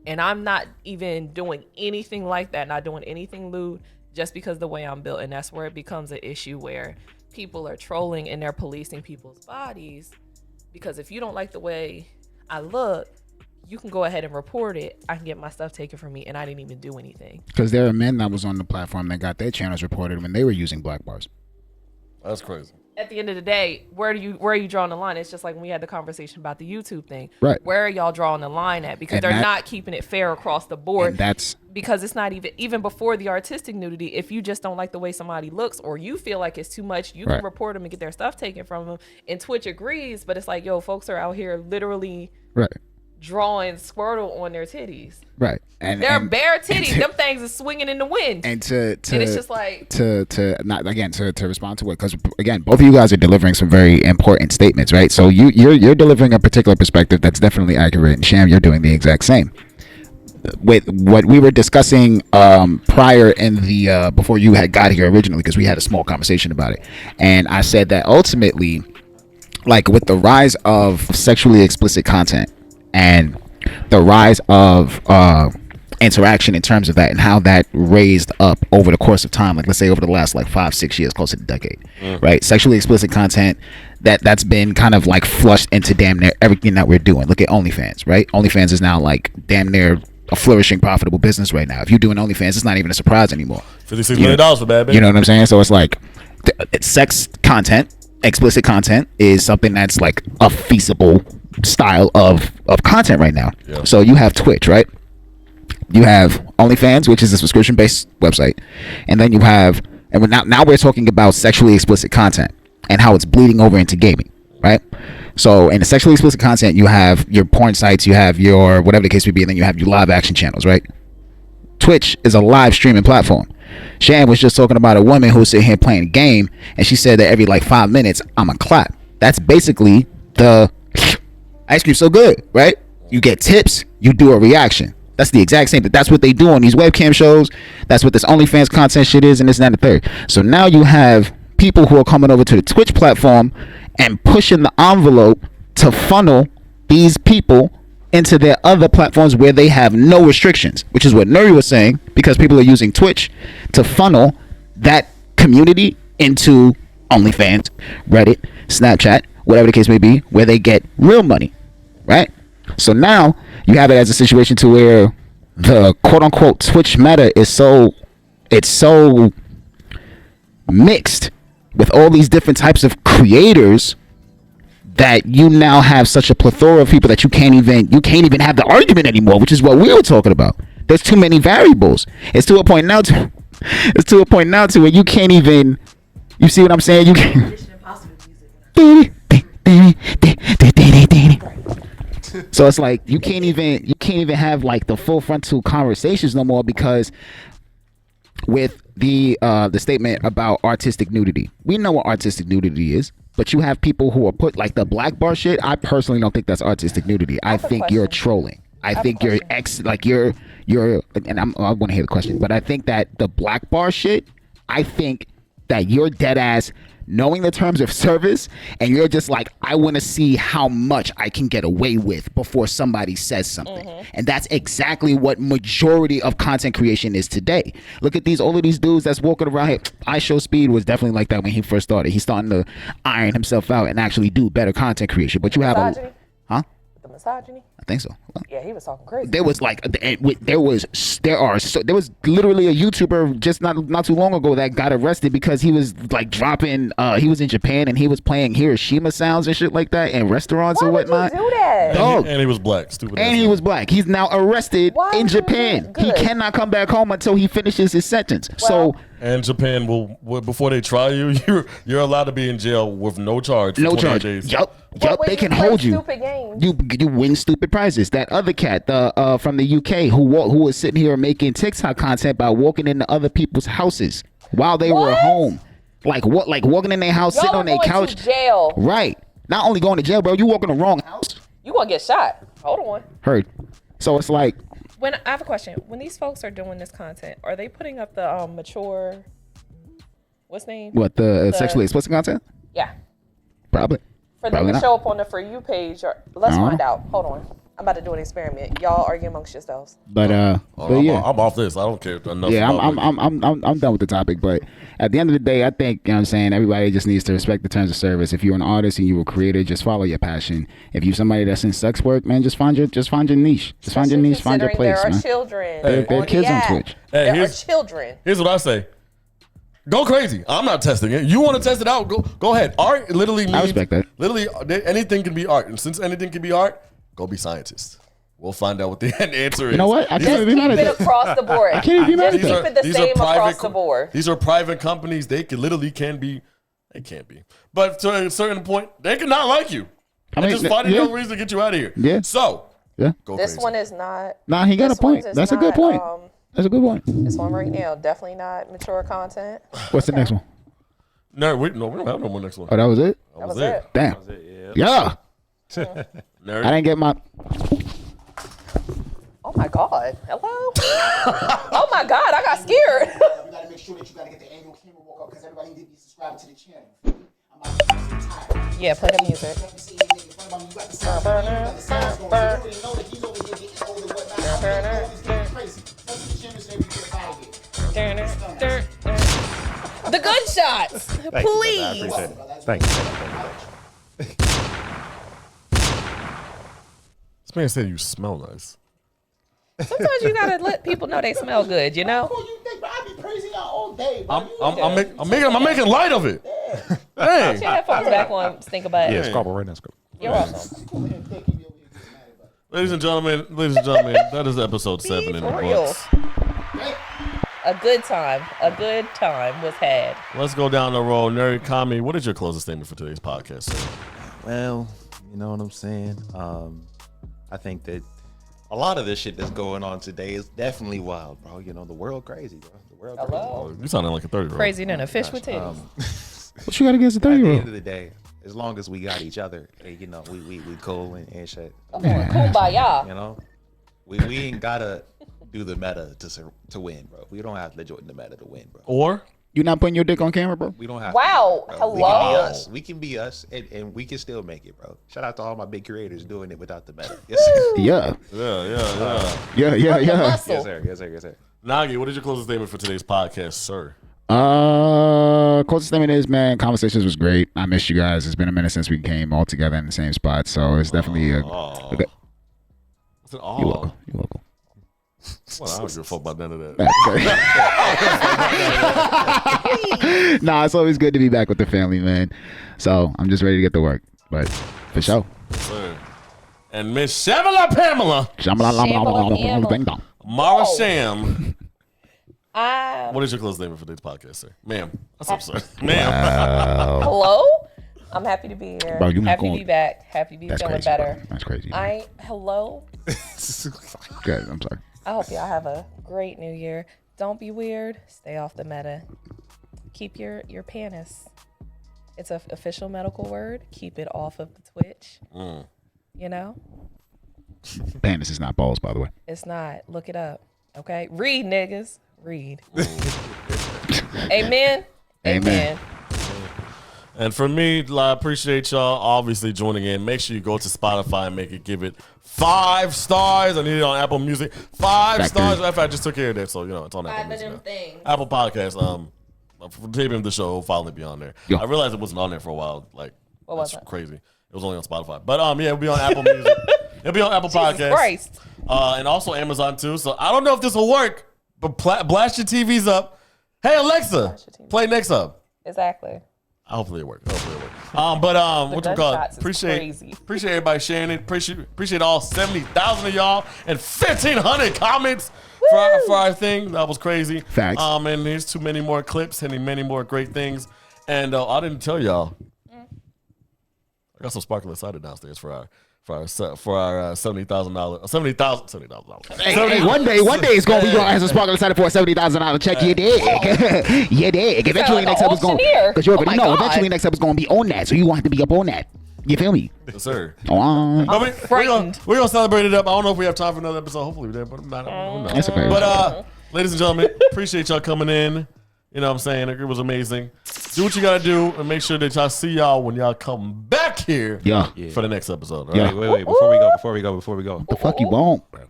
And I'm not even doing anything like that, not doing anything lewd, just because of the way I'm built. And that's where it becomes an issue where people are trolling and they're policing people's bodies. Because if you don't like the way I look, you can go ahead and report it. I can get my stuff taken from me and I didn't even do anything. Because there are men that was on the platform that got their channels reported when they were using black bars. That's crazy. At the end of the day, where are you drawing the line? It's just like when we had the conversation about the YouTube thing. Right. Where are y'all drawing the line at? Because they're not keeping it fair across the board. And that's because it's not even before the artistic nudity. If you just don't like the way somebody looks or you feel like it's too much, you can report them and get their stuff taken from them. And Twitch agrees, but it's like, yo, folks are out here literally drawing Squirtle on their titties. Right. And they're bare titties. Them things are swinging in the wind. And it's just like to not again to respond to it, because again, both of you guys are delivering some very important statements, right? So you're delivering a particular perspective that's definitely accurate, and Sham, you're doing the exact same. With what we were discussing prior in the before you had got here originally, because we had a small conversation about it, and I said that ultimately, like with the rise of sexually explicit content and the rise of interaction in terms of that and how that raised up over the course of time, like let's say over the last like 5-6 years, close to a decade, right? Sexually explicit content that's been kind of like flushed into damn near everything that we're doing. Look at OnlyFans, right? OnlyFans is now like damn near a flourishing, profitable business right now. If you're doing OnlyFans, it's not even a surprise anymore. $56 million for bad bitch. You know what I'm saying? So it's like sex content, explicit content is something that's like a feasible style of content right now. Yeah. So you have Twitch, right? You have OnlyFans, which is a subscription-based website, and then you have, and now we're talking about sexually explicit content and how it's bleeding over into gaming, right? So in the sexually explicit content, you have your porn sites, you have your whatever the case may be, and then you have your live action channels, right? Twitch is a live streaming platform. Shan was just talking about a woman who's sitting here playing a game, and she said that every like 5 minutes, I'm a clap. That's basically the ice cream so good, right? You get tips, you do a reaction. That's the exact same. That's what they do on these webcam shows. That's what this OnlyFans content shit is, and this and that and the third. So now you have people who are coming over to the Twitch platform and pushing the envelope to funnel these people into their other platforms where they have no restrictions, which is what Nuri was saying, because people are using Twitch to funnel that community into OnlyFans, Reddit, Snapchat, whatever the case may be, where they get real money, right? So now you have it as a situation to where the quote-unquote Twitch meta is so mixed with all these different types of creators that you now have such a plethora of people that you can't even have the argument anymore, which is what we were talking about. There's too many variables. It's to a point now to where you can't even, you see what I'm saying? You can't. So it's like you can't even have like the full frontal conversations no more, because with the statement about artistic nudity, we know what artistic nudity is, but you have people who are put like the black bar shit. I personally don't think that's artistic nudity. I think you're trolling. I think you're and I want to hear the question, but I think that the black bar shit, I think that you're dead ass knowing the terms of service, and you're just like, I want to see how much I can get away with before somebody says something. And that's exactly what majority of content creation is today. Look at all of these dudes that's walking around here. iShowSpeed was definitely like that when he first started. He's starting to iron himself out and actually do better content creation. But you have the misogyny? I think so. Well, yeah, he was talking crazy. There was literally a YouTuber just not too long ago that got arrested because he was like dropping. He was in Japan and he was playing Hiroshima sounds and shit like that in restaurants and whatnot. Why would you do that? And he was black. Stupid. And he was black. He's now arrested in Japan. He cannot come back home until he finishes his sentence. And Japan will before they try you, you're allowed to be in jail with no charge. For 28 days. Yup. They can hold you. You win stupid prizes. That other cat, from the UK, who was sitting here making TikTok content by walking into other people's houses while they were home, like walking in their house, sitting on their couch. To jail. Right. Not only going to jail, bro. You walk in the wrong house. You gonna get shot. Hold on. Heard. So it's like. When I have a question, when these folks are doing this content, are they putting up the mature? What's name? What the sexually explicit content? Yeah. Probably. For them to show up on the For You page, or let's find out. Hold on, I'm about to do an experiment. Y'all argue amongst yourselves. But yeah, I'm off this. I don't care enough. Yeah, I'm done with the topic. But at the end of the day, I think, you know what I'm saying, everybody just needs to respect the terms of service. If you're an artist and you're a creator, just follow your passion. If you're somebody that's in sex work, man, just find your niche. Just find your niche, find your place, there man. Are children. There are kids on Twitch. There are children. Here's what I say. Go crazy. I'm not testing it. You want to test it out? Go ahead. Art literally means. I respect that. Literally, anything can be art. And since anything can be art, go be scientists. We'll find out what the answer is. You know what? I can't even be mad at that. Across the board. I can't even be mad at that. Keep it the same across the board. These are private companies. They can be. They can't be. But to a certain point, they can not like you. Just finding no reason to get you out of here. Yeah. So. Yeah. Go this crazy. One is not. Nah, he got a point. That's a good point. That's a good point. This one right now, definitely not mature content. What's the next one? No, we don't have no more next one. Oh, that was it? That was it. Damn. That was it, yeah. I didn't get my. Oh my God. Hello? Oh my God, I got scared. You gotta make sure that you gotta get the annual camera walk up because everybody needs to be subscribed to the channel. Yeah, play the music. gunshots. Thank you, brother. I Please. appreciate it. Thank you. This man said you smell nice. Sometimes you gotta let people know they smell good, you know? Bro, you think, bro, I be praising y'all all day, bro. I'm making light of it. Put Hey. your headphones back on. Think about it. Yeah, Scrabble right now. Scrabble. You're welcome. Cool, him thinking you over here getting mad about it. Ladies and gentlemen, that is episode 7 in the For real. books. A good time was had. Let's go down the road. Nerd Kami, what is your closing statement for today's podcast, sir? Well, you know what I'm saying? I think that a lot of this shit that's going on today is definitely wild, bro. You know, the world crazy, bro. The world crazy. Hello? You sounding like a 30-year-old. Crazy than a fish with titties. What you got against a At the 30-year-old? end of the day, as long as we got each other, hey, you know, we cool and shit. Kumbaya. You know, we ain't gotta do the meta to win, bro. We don't have to join the meta to win, bro. Or You not putting your dick on camera, bro? We don't have Wow. to, bro. Hello? We can be us, and we can still make it, bro. Shout out to all my big creators doing it without the meta. Yes, sir. Yeah. Yeah. Yes, sir. Yes, sir. Nagi, what is your closing statement for today's podcast, sir? Closest statement is, man, conversations was great. I missed you guys. It's been a minute since we came all together in the same spot, so it's definitely a good. What's it all? You're welcome. You're welcome. Well, I don't give a fuck about none of that. Nah, it's always good to be back with the family, man. So I'm just ready to get to work. But for sure. Sir. And Miss Shamala Pamela, Mara Sham. What is your closing statement for today's podcast, sir? Ma'am. That's what I'm saying. Ma'am. Hello? I'm happy to be here. Bro, you happy going- to be back. Happy to be That's feeling crazy. better. Bro. That's crazy. Hello? Good. I'm sorry. I hope y'all have a great new year. Don't be weird. Stay off the meta. Keep your panis. It's an official medical word. Keep it off of the Twitch. You know? Penis is not balls, by the way. It's not. Look it up. Okay? Read, niggas. Read. Amen? Amen. And for me, I appreciate y'all obviously joining in. Make sure you go to Spotify and give it 5 stars. I need it on Apple Music. 5 Factory. stars. In fact, I just took care of that, so you know it's on Apple 5 of Music. them now. things. Apple Podcast. For taping of the show, it'll finally be on there. Yeah. I realized it wasn't on there for a while. Like, What was that's it? crazy. It was only on Spotify. But yeah, it'll be on Apple Music. It'll be on Apple Jesus Podcasts. Christ. And also Amazon too. So I don't know if this will work, but blast your TVs up. Hey Alexa, play Nexhub. Exactly. Hopefully it works. But what you call it? gunshots is crazy. Appreciate everybody sharing it. Appreciate all 70,000 of y'all and 1,500 comments for our thing. That was crazy. Facts. And there's too many more clips and many more great things. And I didn't tell y'all. I got some sparkling cider downstairs for our $70,000. Hey, one day it's gonna be going as a sparkling cider for a $70,000 check. You dig? You dig? Eventually, like next an episode going auctioneer. because you already Oh my know. God. Eventually, next episode gonna be on that, so you want to be up on that. You feel me? Yes, sir. Oh, But we're frightened. gonna celebrate it up. I don't know if we have time for another episode. Hopefully we did, but not. that's okay. But ladies and gentlemen, appreciate y'all coming in. You know what I'm saying? It was amazing. Do what you gotta do and make sure that y'all see y'all when y'all come back here Yeah. for the next episode. All Yeah. right? Wait, before we go. The fuck you won't, bro.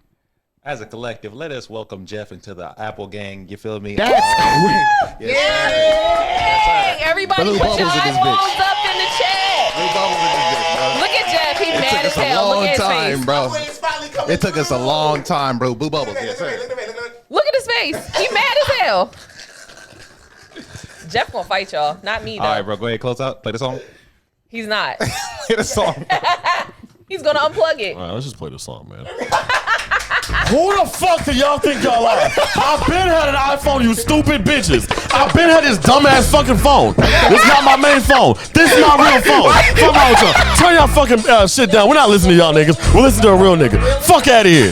As a collective, let us welcome Jeff into the Apple gang. You feel me? That's crazy. Hey, everybody Blue put your bubbles in this eyeballs bitch. up in the chat. Look at Jeff. He mad as It's a hell. Look long at his time, face. bro. It's finally coming It took us a through. long time, bro. Blue bubbles. Look Yes, at sir. it, look at it, look at it. Look at his face. He mad as hell. Jeff gonna fight y'all, not me though. All right, bro. Go ahead, close out. Play the song. He's not. Play the song. He's gonna unplug it. All right, let's just play this song, man. Who the fuck do y'all think y'all are? I've been had an iPhone, you stupid bitches. I've been had this dumbass fucking phone. This is not my main phone. This is my real phone. Fuck out with y'all. Turn y'all fucking shit down. We're not listening to y'all niggas. We're listening to a real nigga. Fuck out of here.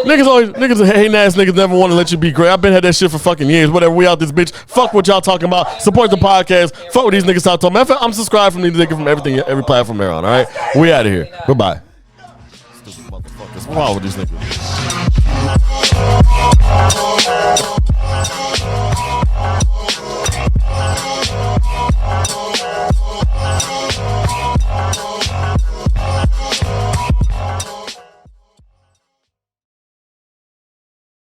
Niggas are hating ass niggas never want to let you be great. I've been had that shit for fucking years. Whatever, we out this bitch. Fuck what y'all talking about. Support the podcast. Fuck what these niggas talking about. Matter of fact, I'm subscribed from these niggas from every platform they're on. All right, we out of here. Goodbye. Stupid motherfuckers. What's wrong with these niggas?